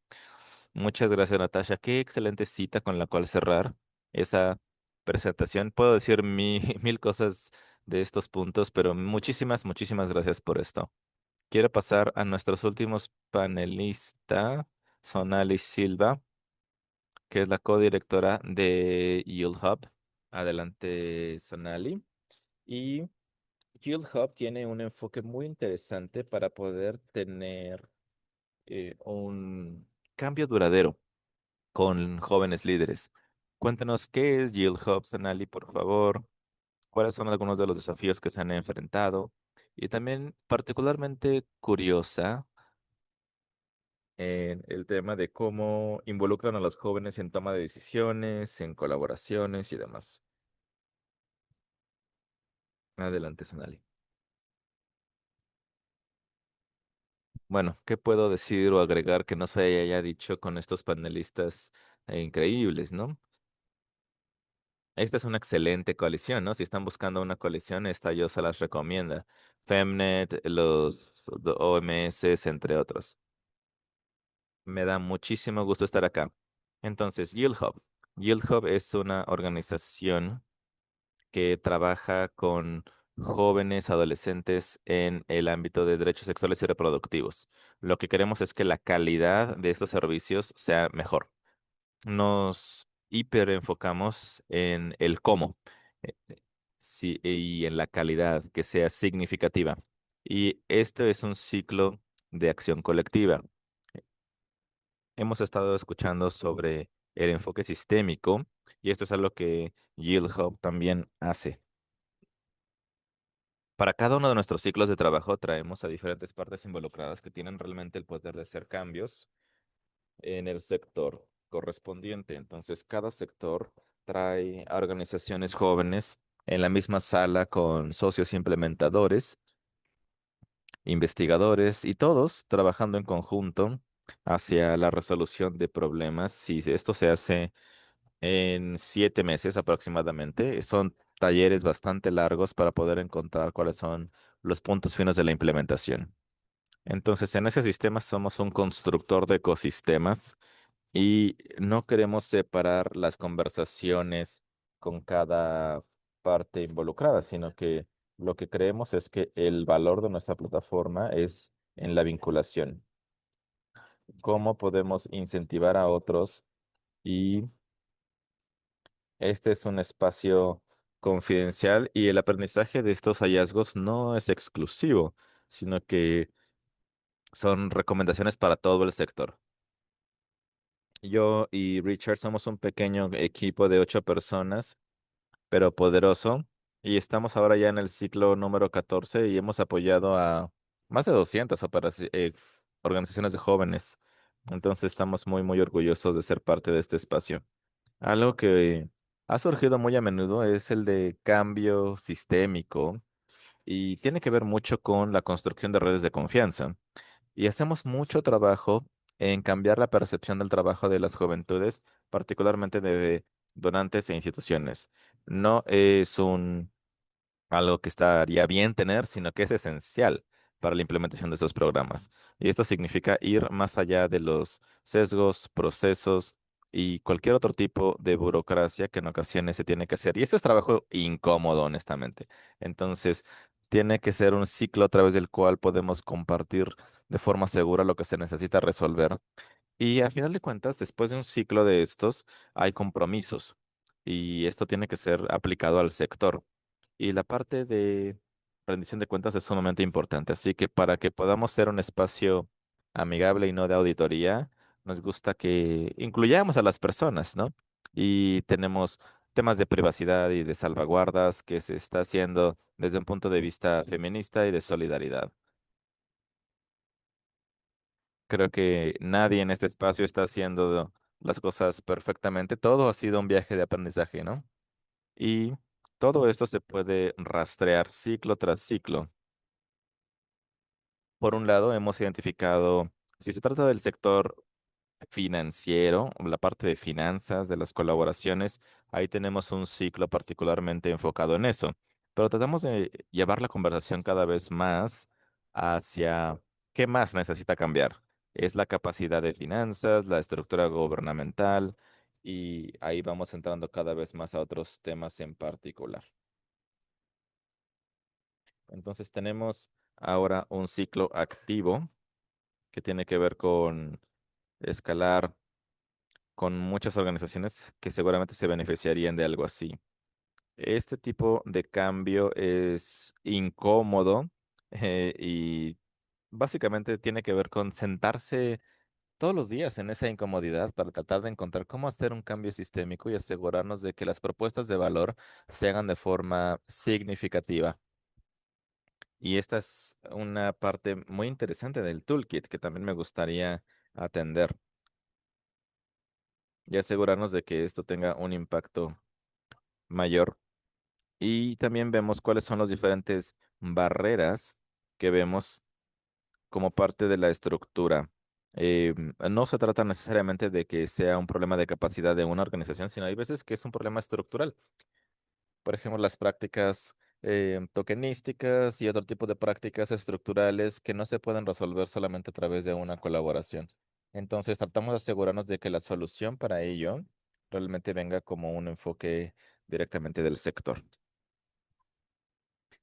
Muchas gracias, Natasha. Qué excelente cita con la cual cerrar esa presentación. Puedo decir mil cosas de estos puntos, pero muchísimas, muchísimas gracias por esto. Quiero pasar a nuestros últimos panelistas, Sonali Silva, que es la codirectora de Yield Hub. Adelante, Sonali. Y Yield Hub tiene un enfoque muy interesante para poder tener un cambio duradero con jóvenes líderes. Cuéntanos qué es Yield Hub, Sonali, por favor. ¿Cuáles son algunos de los desafíos que se han enfrentado? Y también particularmente curiosa en el tema de cómo involucran a los jóvenes en toma de decisiones, en colaboraciones y demás. Adelante, Sonali. Bueno, ¿qué puedo decir o agregar que no se haya dicho con estos panelistas increíbles, ¿no? Esta es una excelente coalición, ¿no? Si están buscando una coalición, esta yo se las recomienda. Femnet, los OMS, entre otros. Me da muchísimo gusto estar acá. Entonces, Yield Hub. Yield Hub es una organización que trabaja con jóvenes, adolescentes en el ámbito de derechos sexuales y reproductivos. Lo que queremos es que la calidad de estos servicios sea mejor. Nos hiper enfocamos en el cómo, sí, y en la calidad que sea significativa. Y esto es un ciclo de acción colectiva. Hemos estado escuchando sobre el enfoque sistémico y esto es algo que Yield Hub también hace. Para cada uno de nuestros ciclos de trabajo traemos a diferentes partes involucradas que tienen realmente el poder de hacer cambios en el sector correspondiente. Entonces, cada sector trae a organizaciones jóvenes en la misma sala con socios implementadores, investigadores y todos trabajando en conjunto hacia la resolución de problemas. Y esto se hace en 7 meses aproximadamente. Son talleres bastante largos para poder encontrar cuáles son los puntos finos de la implementación. Entonces, en ese sistema somos un constructor de ecosistemas y no queremos separar las conversaciones con cada parte involucrada, sino que lo que creemos es que el valor de nuestra plataforma es en la vinculación. Cómo podemos incentivar a otros y este es un espacio confidencial y el aprendizaje de estos hallazgos no es exclusivo, sino que son recomendaciones para todo el sector. Yo y Richard somos un pequeño equipo de 8 personas, pero poderoso, y estamos ahora ya en el ciclo número 14 y hemos apoyado a más de 200 organizaciones de jóvenes. Entonces estamos muy, muy orgullosos de ser parte de este espacio. Algo que ha surgido muy a menudo es el de cambio sistémico y tiene que ver mucho con la construcción de redes de confianza. Y hacemos mucho trabajo en cambiar la percepción del trabajo de las juventudes, particularmente de donantes e instituciones. No es un algo que estaría bien tener, sino que es esencial para la implementación de esos programas. Y esto significa ir más allá de los sesgos, procesos y cualquier otro tipo de burocracia que en ocasiones se tiene que hacer. Y este es trabajo incómodo, honestamente. Entonces, tiene que ser un ciclo a través del cual podemos compartir de forma segura lo que se necesita resolver. Y a final de cuentas, después de un ciclo de estos, hay compromisos. Y esto tiene que ser aplicado al sector. Y la parte de rendición de cuentas es sumamente importante. Así que para que podamos ser un espacio amigable y no de auditoría, nos gusta que incluyamos a las personas, ¿no? Y tenemos temas de privacidad y de salvaguardas que se está haciendo desde un punto de vista feminista y de solidaridad. Creo que nadie en este espacio está haciendo las cosas perfectamente. Todo ha sido un viaje de aprendizaje, ¿no? Y todo esto se puede rastrear ciclo tras ciclo. Por un lado, hemos identificado, si se trata del sector financiero, la parte de finanzas, de las colaboraciones, ahí tenemos un ciclo particularmente enfocado en eso. Pero tratamos de llevar la conversación cada vez más hacia qué más necesita cambiar. Es la capacidad de finanzas, la estructura gubernamental, y ahí vamos entrando cada vez más a otros temas en particular. Entonces tenemos ahora un ciclo activo que tiene que ver con escalar con muchas organizaciones que seguramente se beneficiarían de algo así. Este tipo de cambio es incómodo y básicamente tiene que ver con sentarse todos los días en esa incomodidad para tratar de encontrar cómo hacer un cambio sistémico y asegurarnos de que las propuestas de valor se hagan de forma significativa. Y esta es una parte muy interesante del toolkit que también me gustaría atender y asegurarnos de que esto tenga un impacto mayor. Y también vemos cuáles son las diferentes barreras que vemos como parte de la estructura. No se trata necesariamente de que sea un problema de capacidad de una organización, sino hay veces que es un problema estructural. Por ejemplo, las prácticas tokenísticas y otro tipo de prácticas estructurales que no se pueden resolver solamente a través de una colaboración. Entonces, tratamos de asegurarnos de que la solución para ello realmente venga como un enfoque directamente del sector.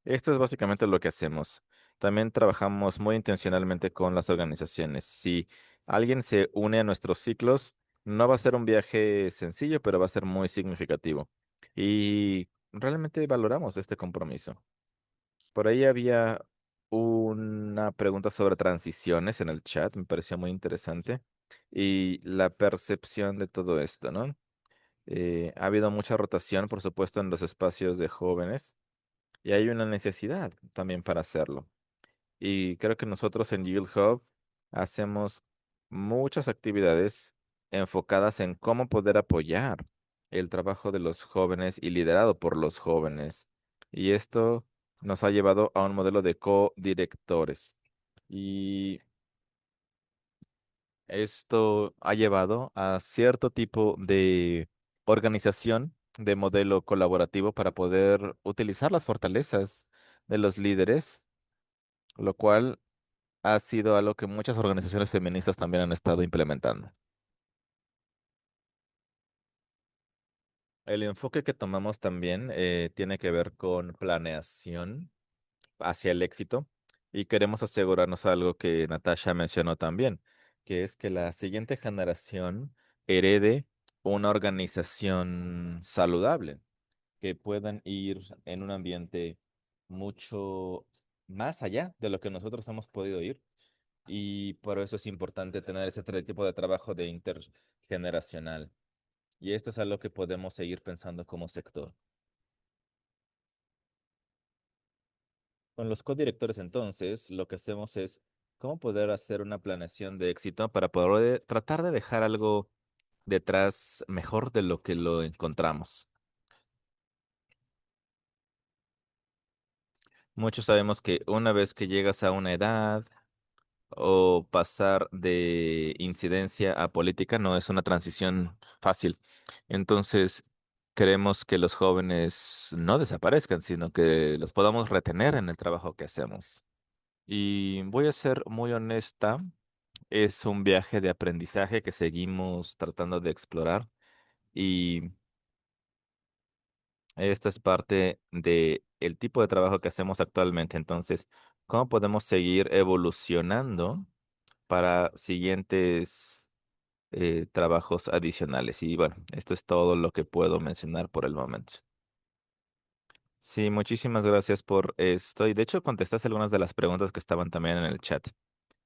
Esto es básicamente lo que hacemos. También trabajamos muy intencionalmente con las organizaciones. Si alguien se une a nuestros ciclos, no va a ser un viaje sencillo, pero va a ser muy significativo. Y realmente valoramos este compromiso. Por ahí había una pregunta sobre transiciones en el chat, me pareció muy interesante, y la percepción de todo esto, ¿no? Ha habido mucha rotación, por supuesto, en los espacios de jóvenes, y hay una necesidad también para hacerlo. Y creo que nosotros en Yield Hub hacemos muchas actividades enfocadas en cómo poder apoyar el trabajo de los jóvenes y liderado por los jóvenes. Y esto nos ha llevado a un modelo de co-directores. Y esto ha llevado a cierto tipo de organización de modelo colaborativo para poder utilizar las fortalezas de los líderes, lo cual ha sido algo que muchas organizaciones feministas también han estado implementando. El enfoque que tomamos también tiene que ver con planeación hacia el éxito y queremos asegurarnos algo que Natasha mencionó también, que es que la siguiente generación herede una organización saludable, que puedan ir en un ambiente mucho más allá de lo que nosotros hemos podido ir. Y por eso es importante tener ese tipo de trabajo de intergeneracional. Y esto es algo que podemos seguir pensando como sector. Con los codirectores, entonces, lo que hacemos es cómo poder hacer una planeación de éxito para poder tratar de dejar algo detrás mejor de lo que lo encontramos. Muchos sabemos que una vez que llegas a una edad, o pasar de incidencia a política no es una transición fácil. Entonces, queremos que los jóvenes no desaparezcan, sino que los podamos retener en el trabajo que hacemos. Y voy a ser muy honesta, es un viaje de aprendizaje que seguimos tratando de explorar y esto es parte de el tipo de trabajo que hacemos actualmente. Entonces, ¿cómo podemos seguir evolucionando para siguientes trabajos adicionales? Y bueno, esto es todo lo que puedo mencionar por el momento. Sí, muchísimas gracias por esto. Y de hecho, contestaste algunas de las preguntas que estaban también en el chat.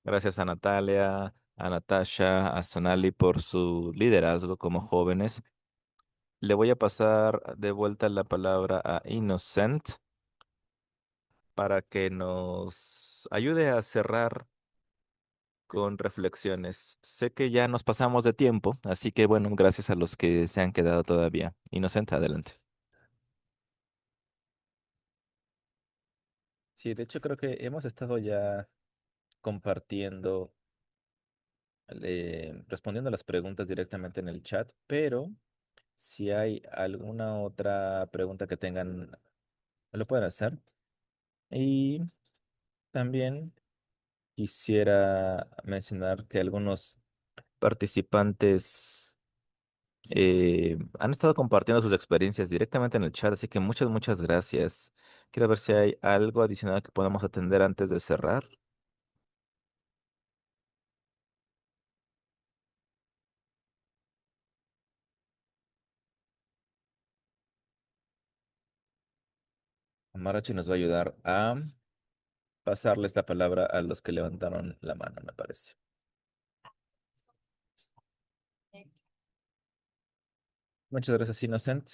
Gracias a Natalia, a Natasha, a Sonali por su liderazgo como jóvenes. Le voy a pasar de vuelta la palabra a Innocent para que nos ayude a cerrar con reflexiones. Sé que ya nos pasamos de tiempo, así que bueno, gracias a los que se han quedado todavía. Inocente, adelante. Sí, de hecho creo que hemos estado ya compartiendo, respondiendo a las preguntas directamente en el chat, pero si hay alguna otra pregunta que tengan, me lo pueden hacer. Y también quisiera mencionar que algunos participantes han estado compartiendo sus experiencias directamente en el chat, así que muchas gracias. Quiero ver si hay algo adicional que podamos atender antes de cerrar. Marachi nos va a ayudar a pasarles la palabra a los que levantaron la mano, me parece. Muchas gracias, Innocent,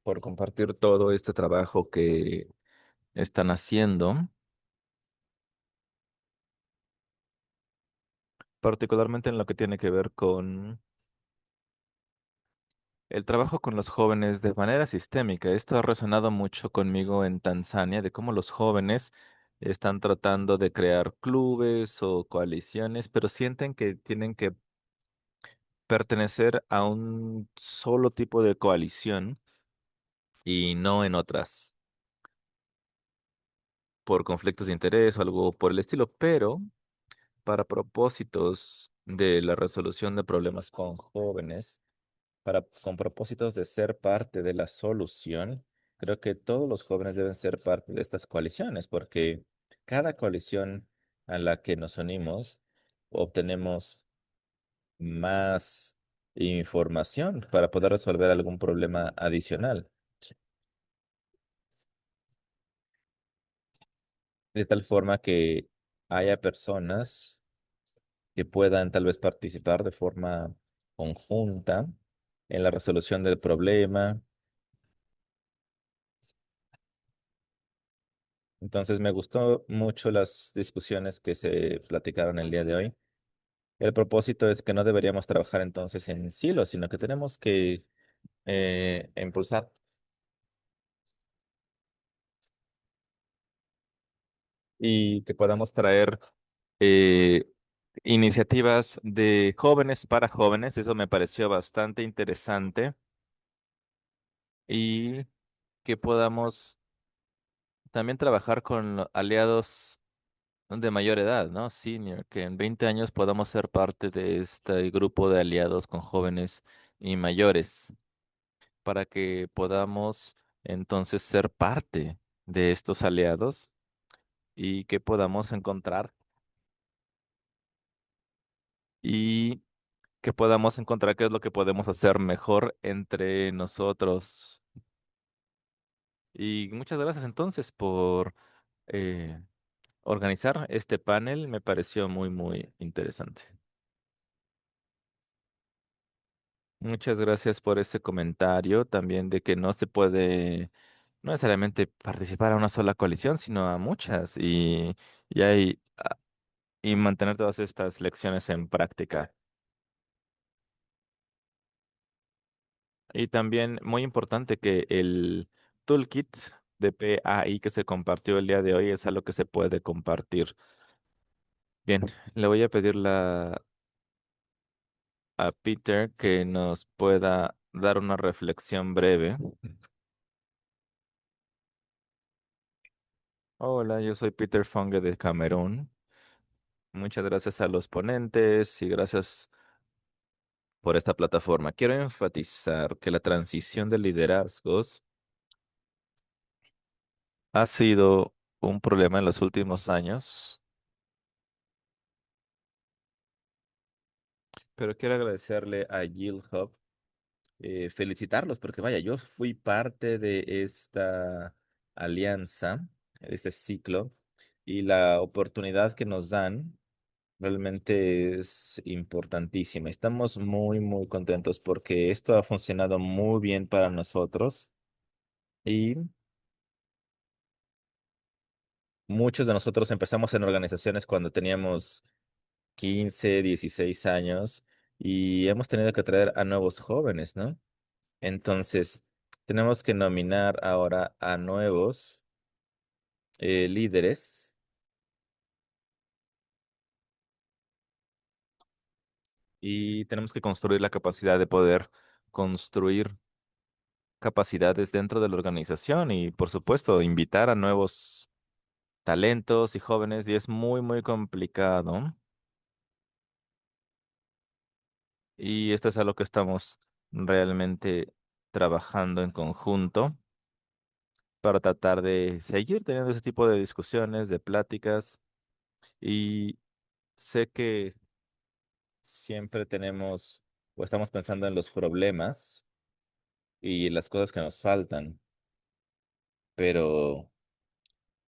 por compartir todo este trabajo que están haciendo, particularmente en lo que tiene que ver con el trabajo con los jóvenes de manera sistémica. Esto ha resonado mucho conmigo en Tanzania, de cómo los jóvenes están tratando de crear clubes o coaliciones, pero sienten que tienen que pertenecer a un solo tipo de coalición y no en otras, por conflictos de interés o algo por el estilo, pero para propósitos de la resolución de problemas con jóvenes, con propósitos de ser parte de la solución, creo que todos los jóvenes deben ser parte de estas coaliciones, porque cada coalición a la que nos unimos obtenemos más información para poder resolver algún problema adicional. de tal forma que haya personas que puedan tal vez participar de forma conjunta en la resolución del problema. Entonces me gustó mucho las discusiones que se platicaron el día de hoy. El propósito es que no deberíamos trabajar entonces en silos, sino que tenemos que impulsar y que podamos traer eh, iniciativas de jóvenes para jóvenes. Eso me pareció bastante interesante y que podamos también trabajar con aliados de mayor edad, ¿no? Senior, que en 20 años podamos ser parte de este grupo de aliados con jóvenes y mayores, para que podamos entonces ser parte de estos aliados y que podamos encontrar y que podamos encontrar qué es lo que podemos hacer mejor entre nosotros. Y muchas gracias entonces por eh, organizar este panel, me pareció muy, muy interesante. Muchas gracias por ese comentario también de que no se puede no necesariamente participar a una sola coalición, sino a muchas y hay y mantener todas estas lecciones en práctica. Y también muy importante que el toolkit de PAI que se compartió el día de hoy es algo que se puede compartir. Bien, le voy a pedir a Peter que nos pueda dar una reflexión breve. Hola, yo soy Peter Funge de Camerún. Muchas gracias a los ponentes y gracias por esta plataforma. Quiero enfatizar que la transición de liderazgos ha sido un problema en los últimos años, pero quiero agradecerle a Jill Hub, felicitarlos porque vaya, yo fui parte de esta alianza, de este ciclo, y la oportunidad que nos dan realmente es importantísima. Estamos muy, muy contentos porque esto ha funcionado muy bien para nosotros y muchos de nosotros empezamos en organizaciones cuando teníamos 15, 16 años y hemos tenido que traer a nuevos jóvenes, ¿no? Entonces, tenemos que nominar ahora a nuevos líderes y tenemos que construir la capacidad de poder construir capacidades dentro de la organización y, por supuesto, invitar a nuevos talentos y jóvenes y es muy, muy complicado. Y esto es algo que estamos realmente trabajando en conjunto para tratar de seguir teniendo ese tipo de discusiones, de pláticas. Y sé que siempre tenemos o estamos pensando en los problemas y las cosas que nos faltan, pero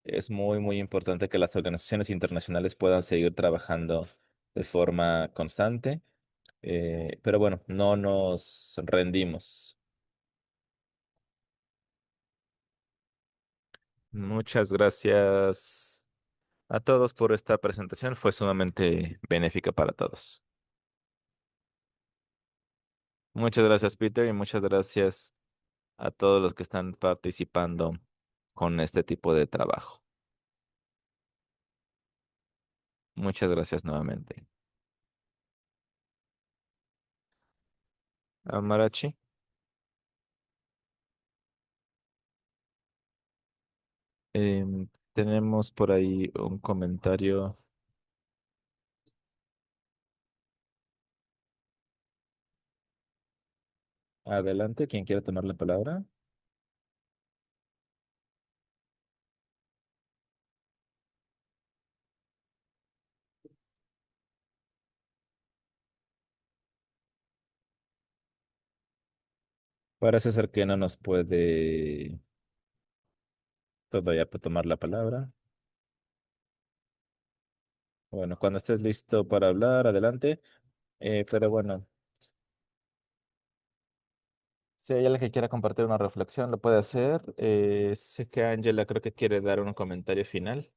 es muy, muy importante que las organizaciones internacionales puedan seguir trabajando de forma constante. Pero bueno, no nos rendimos. Muchas gracias a todos por esta presentación. Fue sumamente benéfica para todos. Muchas gracias, Peter, y muchas gracias a todos los que están participando con este tipo de trabajo. Muchas gracias nuevamente. Amarachi, tenemos por ahí un comentario. Adelante, quien quiera tomar la palabra. Parece ser que no nos puede todavía tomar la palabra. Bueno, cuando estés listo para hablar, adelante. Pero bueno, si hay alguien que quiera compartir una reflexión, lo puede hacer. Sé que Angela creo que quiere dar un comentario final.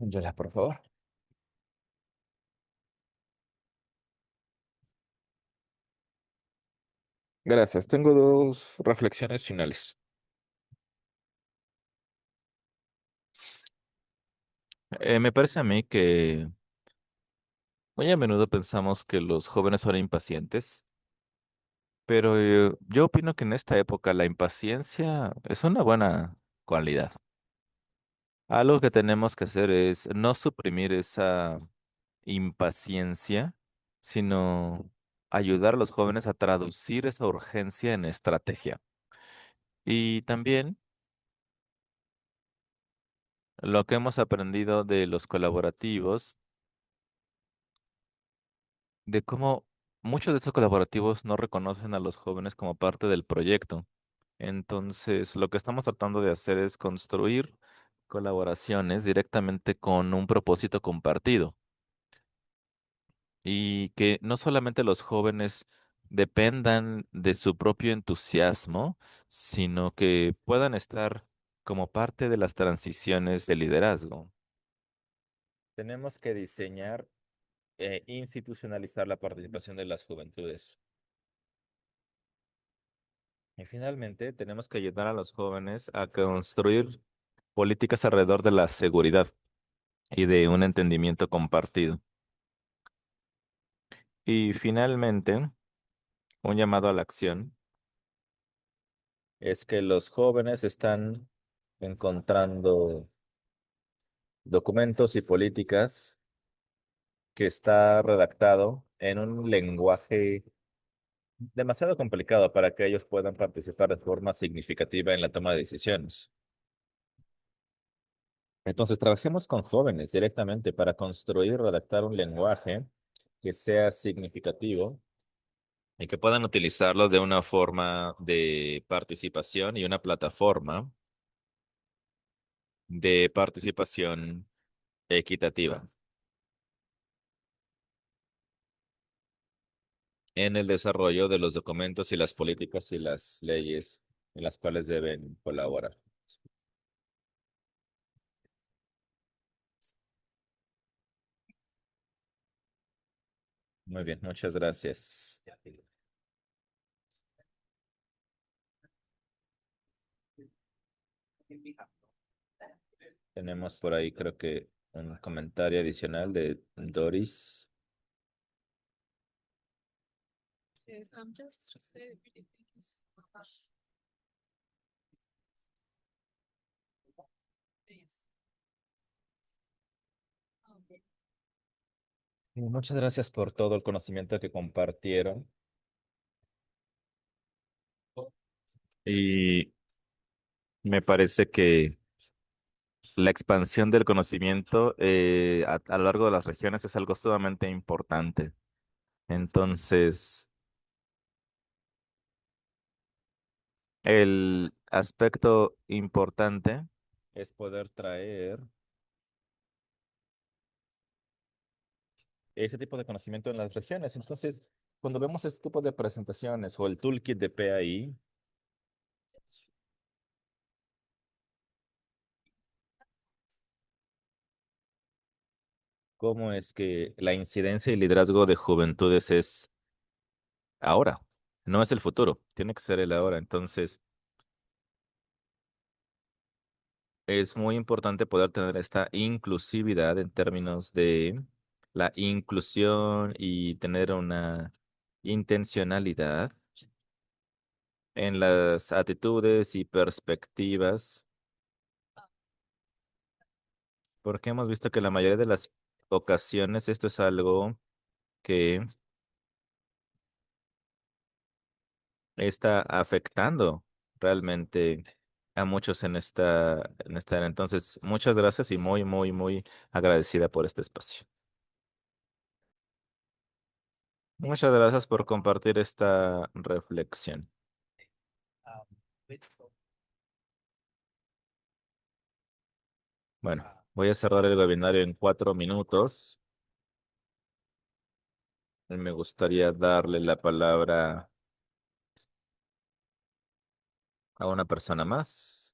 Angela, por favor. Gracias. Tengo dos reflexiones finales. Me parece a mí que muy a menudo pensamos que los jóvenes son impacientes, pero yo opino que en esta época la impaciencia es una buena cualidad. Algo que tenemos que hacer es no suprimir esa impaciencia, sino ayudar a los jóvenes a traducir esa urgencia en estrategia. Y también lo que hemos aprendido de los colaborativos, de cómo muchos de estos colaborativos no reconocen a los jóvenes como parte del proyecto. Entonces, lo que estamos tratando de hacer es construir colaboraciones directamente con un propósito compartido y que no solamente los jóvenes dependan de su propio entusiasmo, sino que puedan estar como parte de las transiciones de liderazgo. Tenemos que diseñar e institucionalizar la participación de las juventudes. Y finalmente, tenemos que ayudar a los jóvenes a construir políticas alrededor de la seguridad y de un entendimiento compartido. Y finalmente, un llamado a la acción es que los jóvenes están encontrando documentos y políticas que está redactado en un lenguaje demasiado complicado para que ellos puedan participar de forma significativa en la toma de decisiones. Entonces, trabajemos con jóvenes directamente para construir y redactar un lenguaje que sea significativo y que puedan utilizarlo de una forma de participación y una plataforma de participación equitativa en el desarrollo de los documentos y las políticas y las leyes en las cuales deben colaborar. Muy bien, muchas gracias. Tenemos por ahí, creo que un comentario adicional de Doris. Muchas gracias por todo el conocimiento que compartieron. Y me parece que la expansión del conocimiento a lo largo de las regiones es algo sumamente importante. Entonces, el aspecto importante es poder traer ese tipo de conocimiento en las regiones. Entonces, cuando vemos este tipo de presentaciones o el toolkit de PAI, cómo es que la incidencia y liderazgo de juventudes es ahora, no es el futuro, tiene que ser el ahora. Entonces, es muy importante poder tener esta inclusividad en términos de la inclusión y tener una intencionalidad en las actitudes y perspectivas, porque hemos visto que la mayoría de las ocasiones esto es algo que está afectando realmente a muchos en esta era. Entonces, muchas gracias y muy, muy, muy agradecida por este espacio. Muchas gracias por compartir esta reflexión. Bueno, voy a cerrar el webinario en 4 minutos. Y me gustaría darle la palabra a una persona más.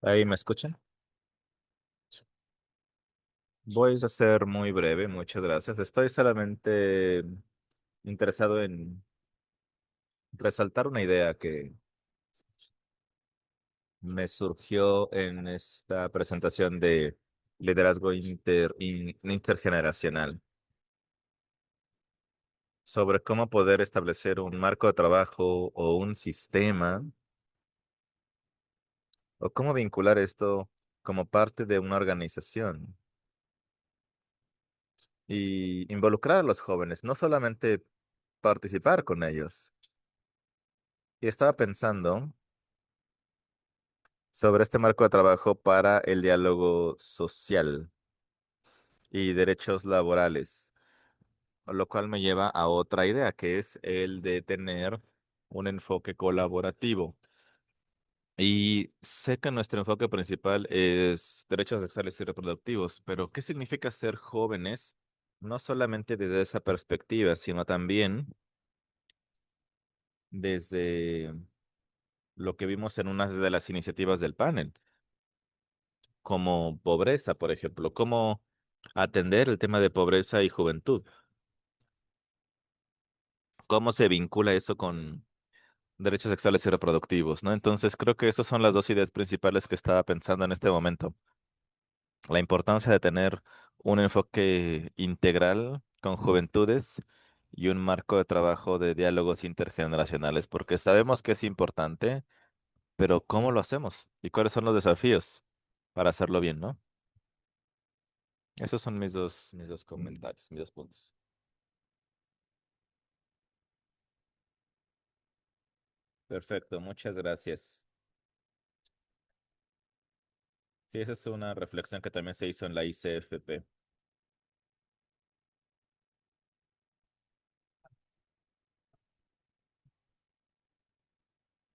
¿Ahí me escuchan? Voy a ser muy breve, muchas gracias. Estoy solamente interesado en resaltar una idea que me surgió en esta presentación de liderazgo intergeneracional sobre cómo poder establecer un marco de trabajo o un sistema o cómo vincular esto como parte de una organización y involucrar a los jóvenes, no solamente participar con ellos. Y estaba pensando sobre este marco de trabajo para el diálogo social y derechos laborales, lo cual me lleva a otra idea, que es el de tener un enfoque colaborativo. Y sé que nuestro enfoque principal es derechos sexuales y reproductivos, pero ¿qué significa ser jóvenes? No solamente desde esa perspectiva, sino también desde lo que vimos en una de las iniciativas del panel, como pobreza, por ejemplo, cómo atender el tema de pobreza y juventud, cómo se vincula eso con derechos sexuales y reproductivos, ¿no? Entonces creo que esas son las dos ideas principales que estaba pensando en este momento. La importancia de tener un enfoque integral con juventudes y un marco de trabajo de diálogos intergeneracionales, porque sabemos que es importante, pero ¿cómo lo hacemos? ¿Y cuáles son los desafíos para hacerlo bien, ¿no? Esos son mis dos comentarios, mis dos puntos. Perfecto, muchas gracias. Sí, esa es una reflexión que también se hizo en la ICFP.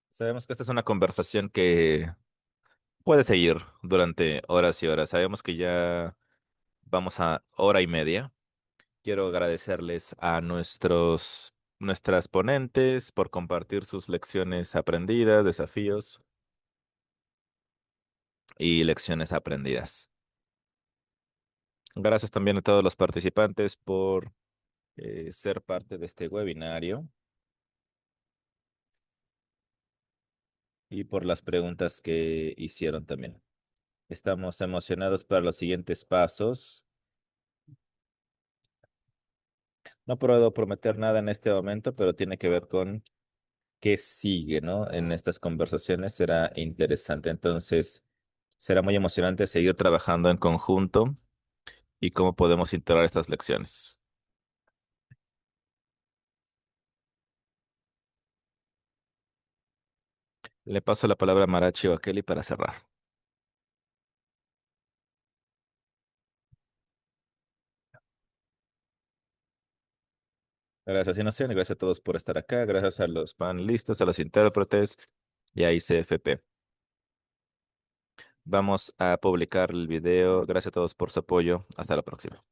Sabemos que esta es una conversación que puede seguir durante horas y horas. Sabemos que ya vamos a hora y media. Quiero agradecerles a nuestras ponentes por compartir sus lecciones aprendidas, desafíos y lecciones aprendidas. Gracias también a todos los participantes por ser parte de este webinario y por las preguntas que hicieron también. Estamos emocionados para los siguientes pasos. No puedo prometer nada en este momento, pero tiene que ver con qué sigue, ¿no? En estas conversaciones será interesante. Entonces, será muy emocionante seguir trabajando en conjunto y cómo podemos integrar estas lecciones. Le paso la palabra a Marachi o a Kelly para cerrar. Gracias, Inocen, y gracias a todos por estar acá. Gracias a los panelistas, a los intérpretes y a ICFP. Vamos a publicar el video. Gracias a todos por su apoyo. Hasta la próxima.